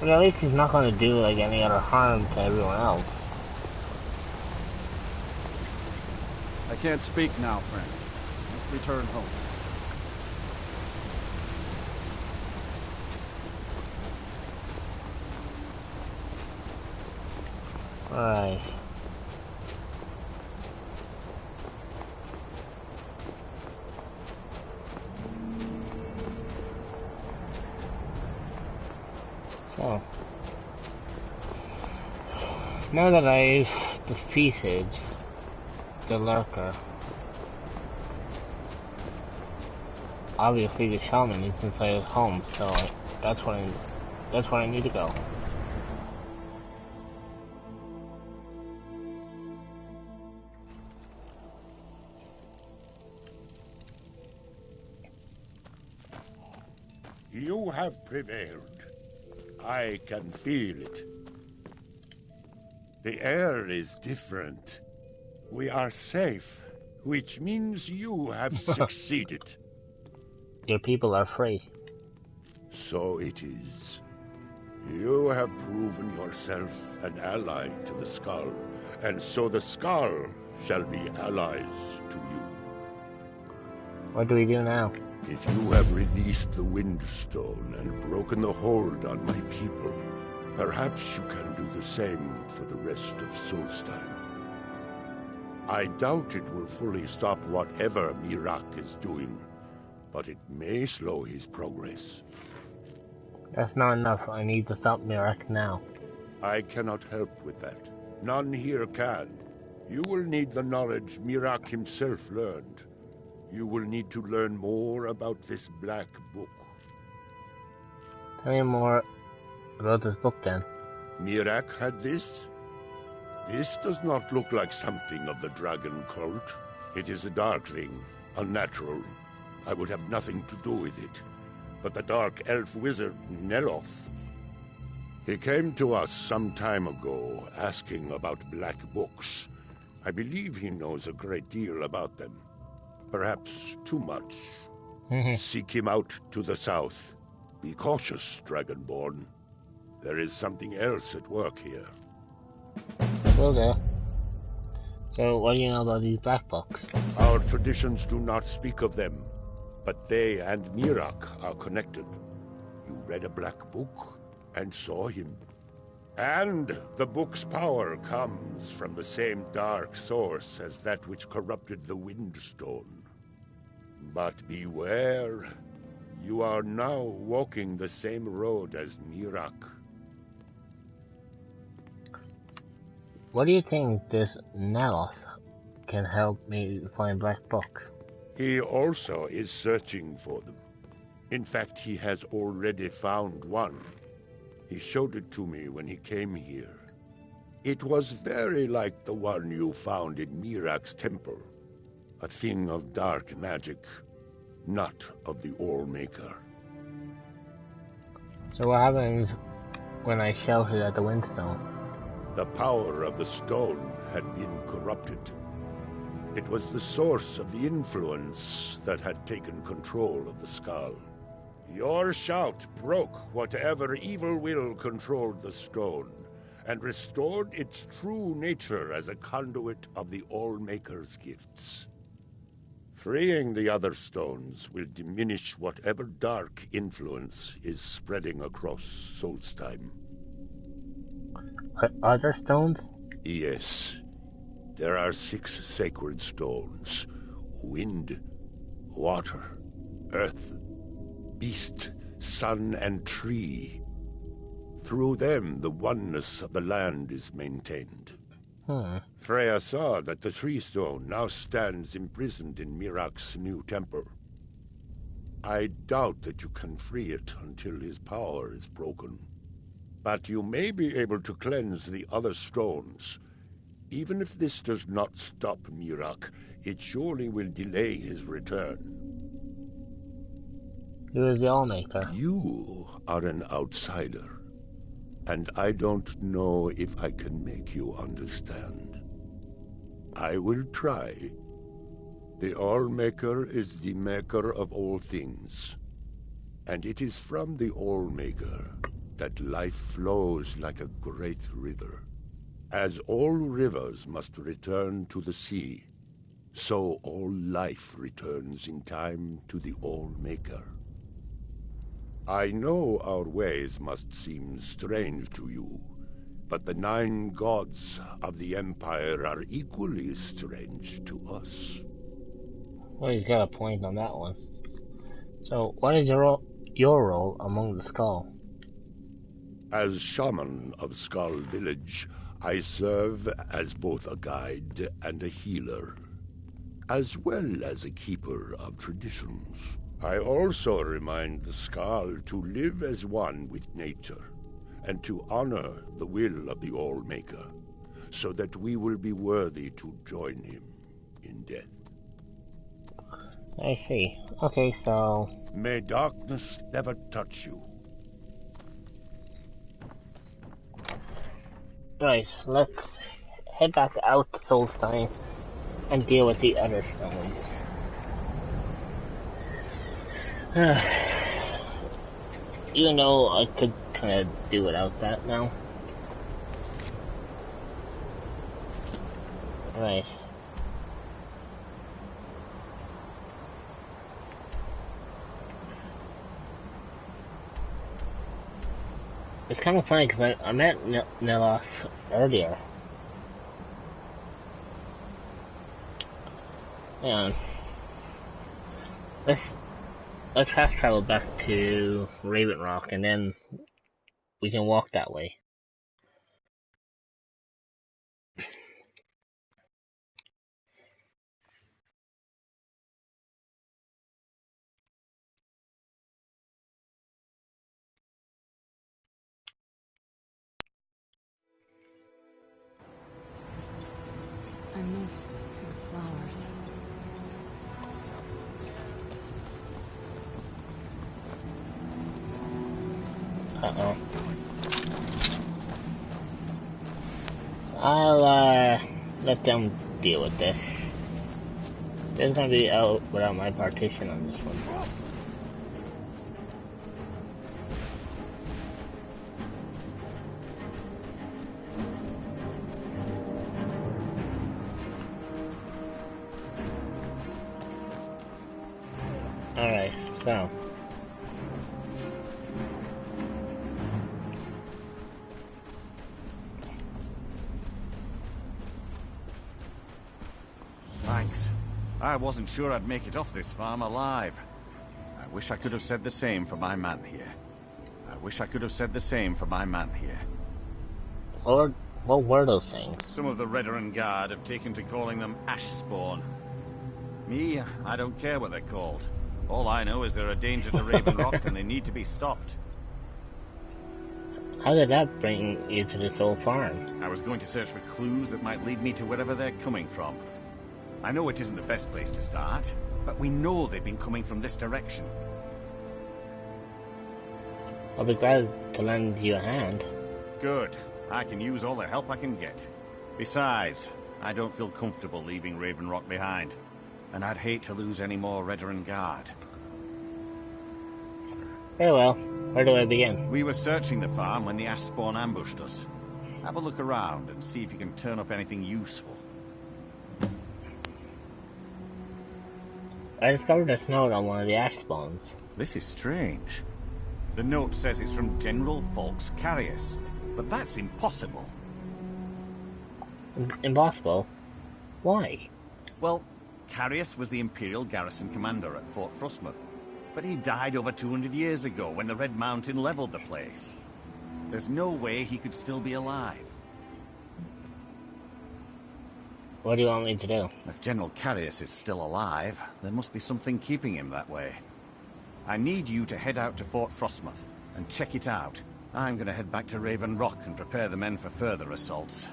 But at least he's not going to do like any other harm to everyone else. I can't speak now, friend. Must return home. Alright. So, now that I've defeated the lurker, obviously the shaman is inside his home, so that's where I need to go. You have prevailed. I can feel it. The air is different. We are safe, which means you have succeeded. Your people are free. So it is. You have proven yourself an ally to the Skull, and so the Skull shall be allies to you. What do we do now? If you have released the Windstone and broken the hold on my people, perhaps you can do the same for the rest of Solstheim. I doubt it will fully stop whatever Miraak is doing, but it may slow his progress. That's not enough. I need to stop Miraak now. I cannot help with that. None here can. You will need the knowledge Miraak himself learned. You will need to learn more about this black book. Tell me more about this book, then. Miraak had this? This does not look like something of the dragon cult. It is a dark thing, unnatural. I would have nothing to do with it. But the dark elf wizard, Neloth, he came to us some time ago, asking about black books. I believe he knows a great deal about them. Perhaps too much. Seek him out to the south. Be cautious, Dragonborn. There is something else at work here. Will do. So, what do you know about these black books? Our traditions do not speak of them, but they and Miraak are connected. You read a black book and saw him. And the book's power comes from the same dark source as that which corrupted the Windstone. But beware, you are now walking the same road as Miraak. What do you think this Neloth can help me find black books? He also is searching for them. In fact, he has already found one. He showed it to me when he came here. It was very like the one you found in Miraak's temple. A thing of dark magic, not of the All-Maker. So what happens when I shouted at the Windstone? The power of the stone had been corrupted. It was the source of the influence that had taken control of the skull. Your shout broke whatever evil will controlled the stone, and restored its true nature as a conduit of the All-Maker's gifts. Freeing the other stones will diminish whatever dark influence is spreading across Solstheim. Other stones? Yes. There are 6 sacred stones. Wind, water, earth, beast, sun, and tree. Through them, the oneness of the land is maintained. Freya saw that the tree stone now stands imprisoned in Miraak's new temple. I doubt that you can free it until his power is broken. But you may be able to cleanse the other stones. Even if this does not stop Miraak, it surely will delay his return. Who is the All-Maker? You are an outsider. And I don't know if I can make you understand. I will try. The All-Maker is the maker of all things. And it is from the All-Maker that life flows like a great river. As all rivers must return to the sea, so all life returns in time to the All-Maker. I know our ways must seem strange to you, but the 9 gods of the Empire are equally strange to us. Well, he's got a point on that one. So, what is your role among the Skull? As Shaman of Skull Village, I serve as both a guide and a healer, as well as a keeper of traditions. I also remind the Skull to live as one with nature, and to honor the will of the All-Maker, so that we will be worthy to join him in death. I see. Okay, so... May darkness never touch you. Right, let's head back out to Solstein and deal with the other stones. You know, I could kind of do without that now. Right. It's kind of funny because I met Nilos earlier. Yeah. Let's fast travel back to Raven Rock and then we can walk that way. I miss the flowers. Uh-oh. I'll, let them deal with this. There's gonna be out without my partition on this one. Alright, so. Thanks. I wasn't sure I'd make it off this farm alive. I wish I could have said the same for my man here. I wish I could have said the same for my man here. What were those things? Some of the Redoran Guard have taken to calling them ash spawn. Me, I don't care what they're called. All I know is they're a danger to Raven Rock and they need to be stopped. How did that bring you to this old farm? I was going to search for clues that might lead me to wherever they're coming from. I know it isn't the best place to start, but we know they've been coming from this direction. I'll be glad to lend you a hand. Good. I can use all the help I can get. Besides, I don't feel comfortable leaving Raven Rock behind. And I'd hate to lose any more Redoran Guard. Very well. Where do I begin? We were searching the farm when the ash spawn ambushed us. Have a look around and see if you can turn up anything useful. I discovered a note on one of the ash spawns. This is strange. The note says it's from General Folks Carius, but that's impossible. Impossible? Why? Well, Carius was the Imperial garrison commander at Fort Frostmoth, but he died over 200 years ago when the Red Mountain leveled the place. There's no way he could still be alive. What do you want me to do? If General Carius is still alive, there must be something keeping him that way. I need you to head out to Fort Frostmoth and check it out. I'm gonna head back to Raven Rock and prepare the men for further assaults.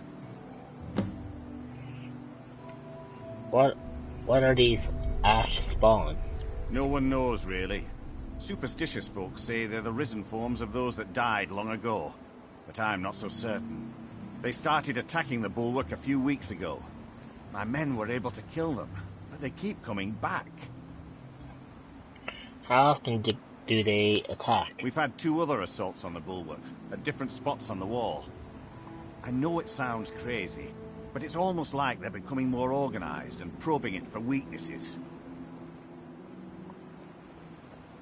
What are these ash spawn? No one knows, really. Superstitious folks say they're the risen forms of those that died long ago, but I'm not so certain. They started attacking the bulwark a few weeks ago. My men were able to kill them, but they keep coming back. How often do they attack? We've had 2 other assaults on the bulwark, at different spots on the wall. I know it sounds crazy, but it's almost like they're becoming more organized and probing it for weaknesses.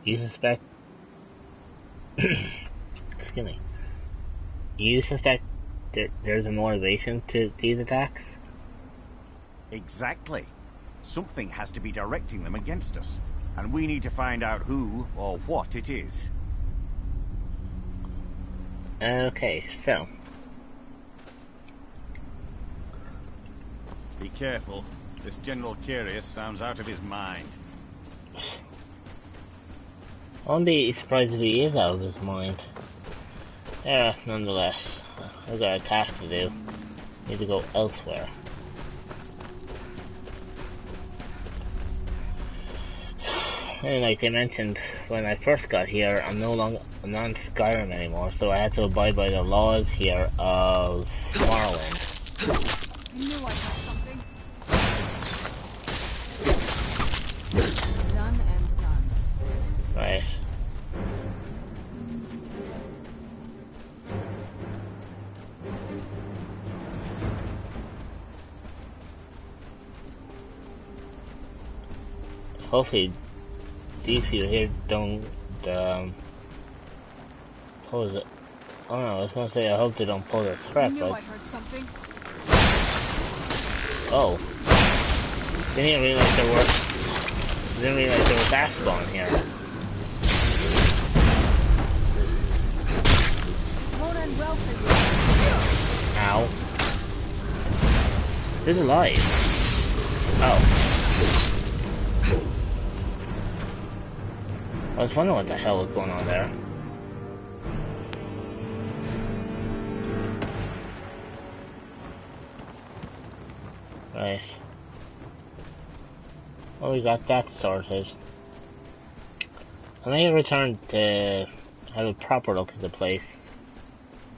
You suspect... Excuse me. You suspect there's a motivation to these attacks? Exactly. Something has to be directing them against us, and we need to find out who or what it is. Okay, so... Be careful. This General Curious sounds out of his mind. I wouldn't be surprised if he is out of his mind. Yeah, nonetheless, I've got a task to do. Need to go elsewhere. And like they mentioned when I first got here, I'm not in Skyrim anymore, so I had to abide by the laws here of Morrowind. I knew I had something. Done and done. Right. Hopefully these people here don't pose it. Oh no, I was gonna say I hope they don't pose a threat, I knew but I heard something. oh. Didn't realize there was that spawn here. Ow. This is alive. Oh. I was wondering what the hell was going on there. Right. Well, we got that sorted. I may return to have a proper look at the place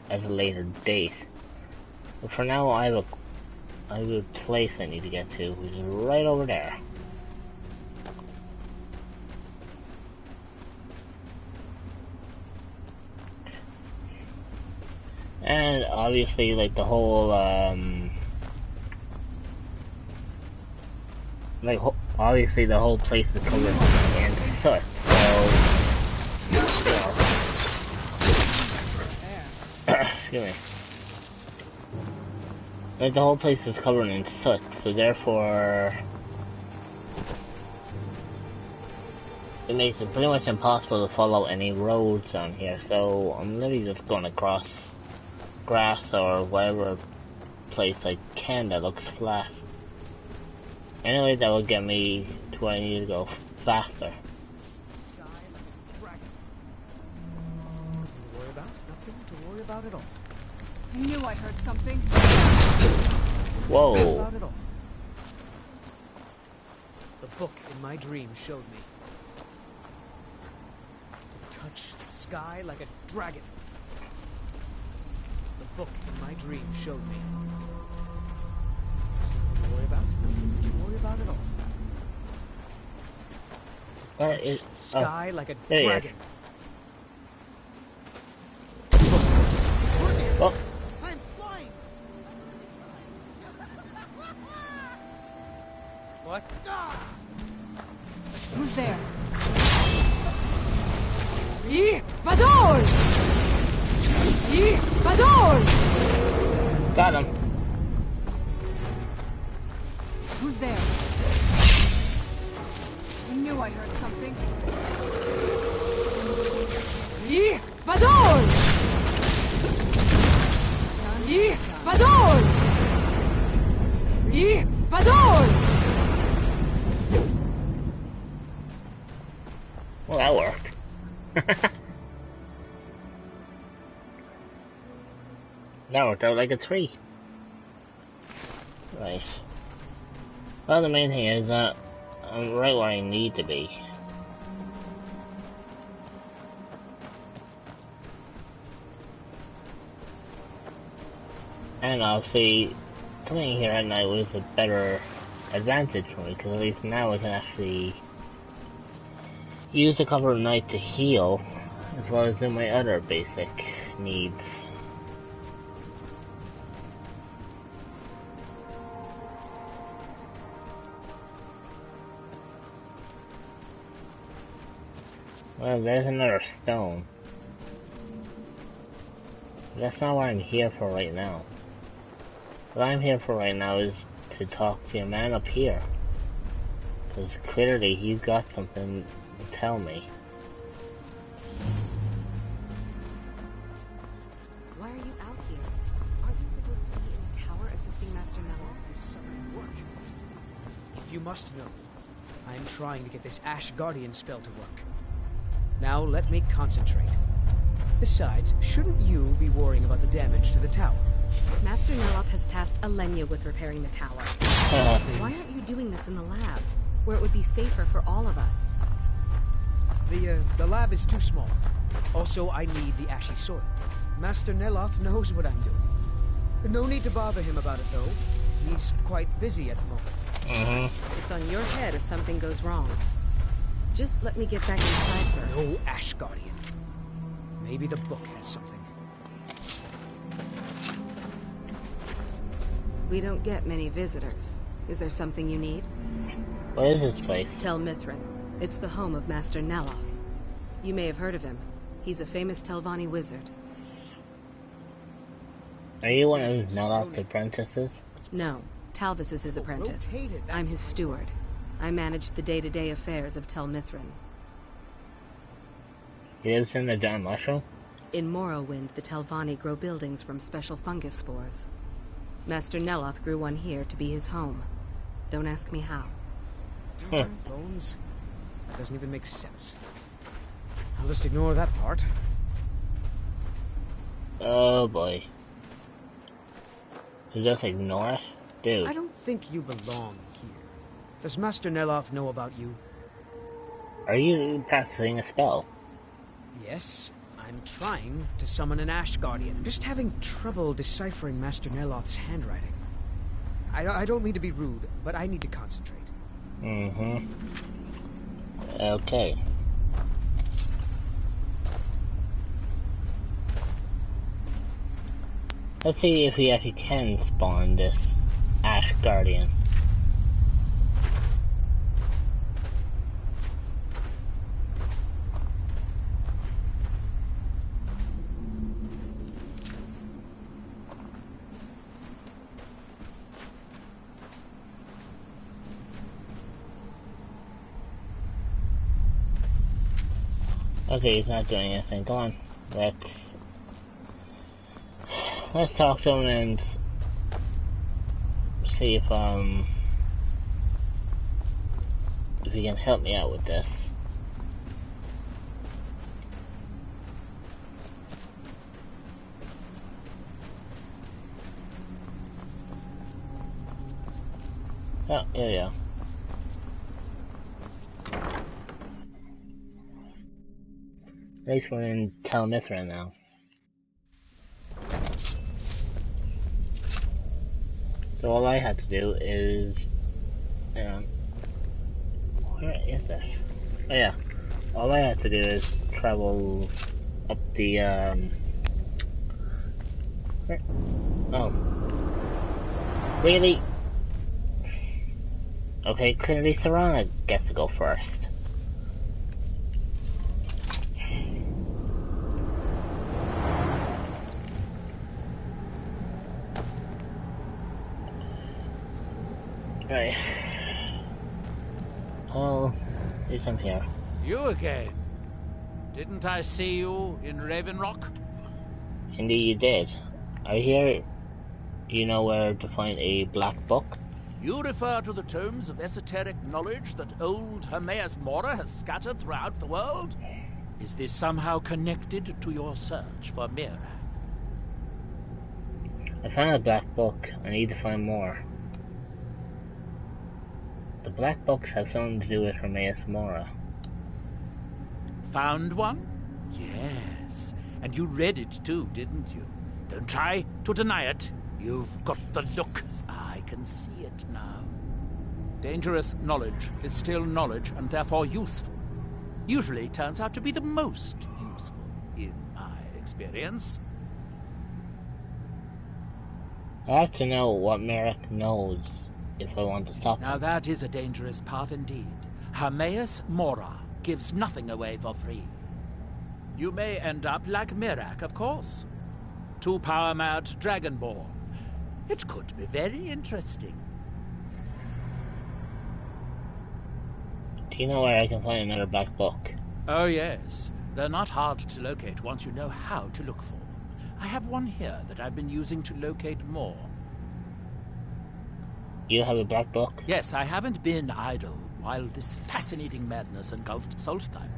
at a later date. But for now, I have a place I need to get to, which is right over there. And obviously, like the whole, obviously the whole place is covered in soot, so, you know. Excuse me. Like the whole place is covered in soot, so therefore, it makes it pretty much impossible to follow any roads on here, so I'm literally just going across grass or whatever place I can that looks flat. Anyway, that will get me to where I need to go faster. Nothing to worry about at all. I knew I heard something. Whoa. About it all. The book in my dream showed me to touch the sky like a dragon. The book in my dream showed me. Nothing to worry about. Nothing to worry about at all. Where is the sky like a there dragon. Oh. I'm flying. What? Who's there? Vazol! Vazol! Got him. Who's there? I knew I heard something. Vazol! Vazol! Vazol! Well, that worked. That worked out like a tree. Right. Well, the main thing is that I'm right where I need to be. And obviously, coming here at night was a better advantage for me, because at least now I can actually use the cover of night to heal, as well as do my other basic needs. Well, there's another stone. That's not what I'm here for right now. What I'm here for right now is to talk to a man up here. Because clearly he's got something to tell me. Why are you out here? Aren't you supposed to be in the tower assisting Master Nella? This summoned work. If you must know, I am trying to get this Ash Guardian spell to work. Now let me concentrate. Besides, shouldn't you be worrying about the damage to the tower? Master Neloth has tasked Alenia with repairing the tower. Why aren't you doing this in the lab, where it would be safer for all of us? The lab is too small. Also, I need the ashy soil. Master Neloth knows what I'm doing. No need to bother him about it, though. He's quite busy at the moment. It's on your head if something goes wrong. Just let me get back inside first. No Ash Guardian. Maybe the book has something. We don't get many visitors. Is there something you need? What is this place? Tel Mithrin. It's the home of Master Neloth. You may have heard of him. He's a famous Telvanni wizard. Are you one of Neloth's apprentices? No. Talvis is his apprentice. I'm his steward. I manage the day-to-day affairs of Tel Mithrin. He lives in the giant mushroom? In Morrowind, the Telvanni grow buildings from special fungus spores. Master Neloth grew one here to be his home. Don't ask me how. Bones? That doesn't even make sense. I'll just ignore that part. Oh boy. You just ignore it? Dude. I don't think you belong here. Does Master Neloth know about you? Are you practicing a spell? Yes, I'm trying to summon an Ash Guardian. I'm just having trouble deciphering Master Neloth's handwriting. I don't mean to be rude, but I need to concentrate. Okay. Let's see if we actually can spawn this Ash Guardian. Okay, he's not doing anything. Come on, let's talk to him and see if he can help me out with this. Oh, here we go. At least we're in Tel Mithrin now. So all I had to do is... where is it? Oh yeah. All I had to do is travel up the, where? Oh. Really? Okay, clearly Serana gets to go first. Right. Oh, he's from here. You again? Didn't I see you in Raven Rock? Indeed you did. I hear you know where to find a black book? You refer to the tomes of esoteric knowledge that old Hermaeus Mora has scattered throughout the world? Is this somehow connected to your search for Mira? I found a black book. I need to find more. The black books have something to do with Hermaeus Mora. Found one? Yes. And you read it too, didn't you? Don't try to deny it. You've got the look. I can see it now. Dangerous knowledge is still knowledge and therefore useful. Usually turns out to be the most useful, in my experience. I have to know what Merrick knows if I want to stop him. Now that is a dangerous path indeed. Hermaeus Mora gives nothing away for free. You may end up like Mirak, of course. 2 power-mad Dragonborn. It could be very interesting. Do you know where I can find another black book? Oh yes. They're not hard to locate once you know how to look for them. I have one here that I've been using to locate more. You have a black book? Yes, I haven't been idle while this fascinating madness engulfed Solstheim.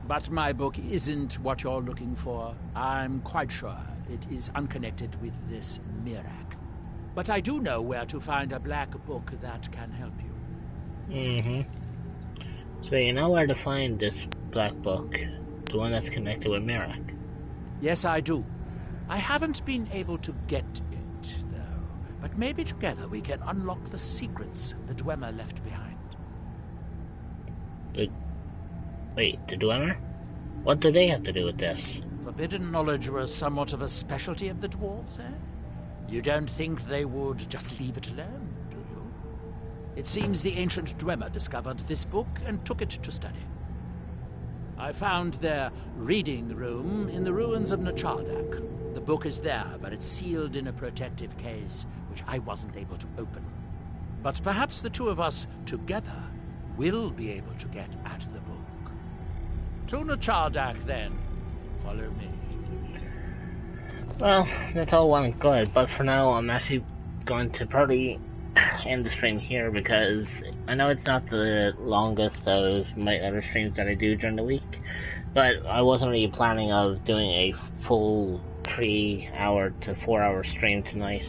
But my book isn't what you're looking for. I'm quite sure it is unconnected with this Mirak. But I do know where to find a black book that can help you. Mm-hmm. So you know where to find this black book? The one that's connected with Mirak? Yes, I do. I haven't been able to get it, though. But maybe together we can unlock the secrets the Dwemer left behind. Wait, the Dwemer? What do they have to do with this? Forbidden knowledge was somewhat of a specialty of the dwarves, eh? You don't think they would just leave it alone, do you? It seems the ancient Dwemer discovered this book and took it to study. I found their reading room in the ruins of Nachardak. The book is there, but it's sealed in a protective case, which I wasn't able to open. But perhaps the two of us together will be able to get at the book. To Nachardak, then. Follow me. Well, that's all well and good, but for now I'm actually going to probably end the stream here because I know it's not the longest of my other streams that I do during the week, but I wasn't really planning of doing a full 3-hour to 4-hour stream tonight.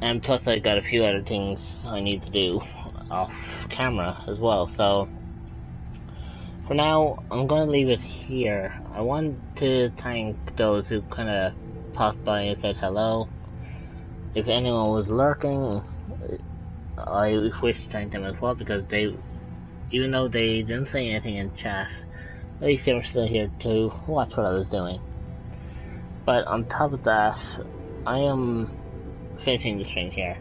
And plus I got a few other things I need to do off camera as well, so for now I'm going to leave it here. I want to thank those who kind of popped by and said hello. If anyone was lurking, I wish to thank them as well, because they, even though they didn't say anything in chat, at least they were still here to watch what I was doing. But on top of that, I am finishing the stream here.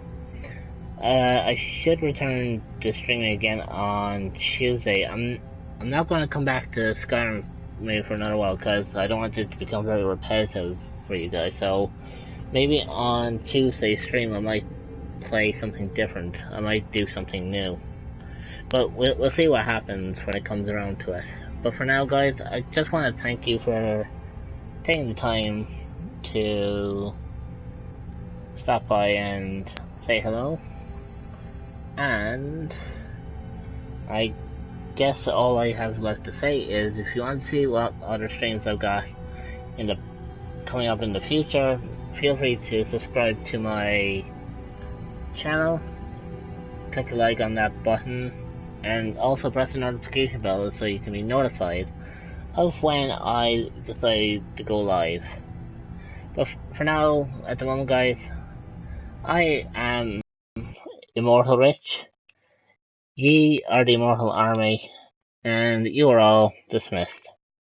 I should return to streaming again on Tuesday. I'm not going to come back to Skyrim maybe for another while, because I don't want it to become very repetitive for you guys, so maybe on Tuesday's stream I might play something different. I might do something new. But we'll see what happens when it comes around to it. But for now, guys, I just want to thank you for taking the time to stop by and say hello. And I guess all I have left to say is, if you want to see what other streams I've got coming up in the future, feel free to subscribe to my channel, click a like on that button, and also press the notification bell so you can be notified of when I decide to go live. But for now, at the moment, guys, I am Immortal Rich. Ye are the Immortal Army, and you are all dismissed.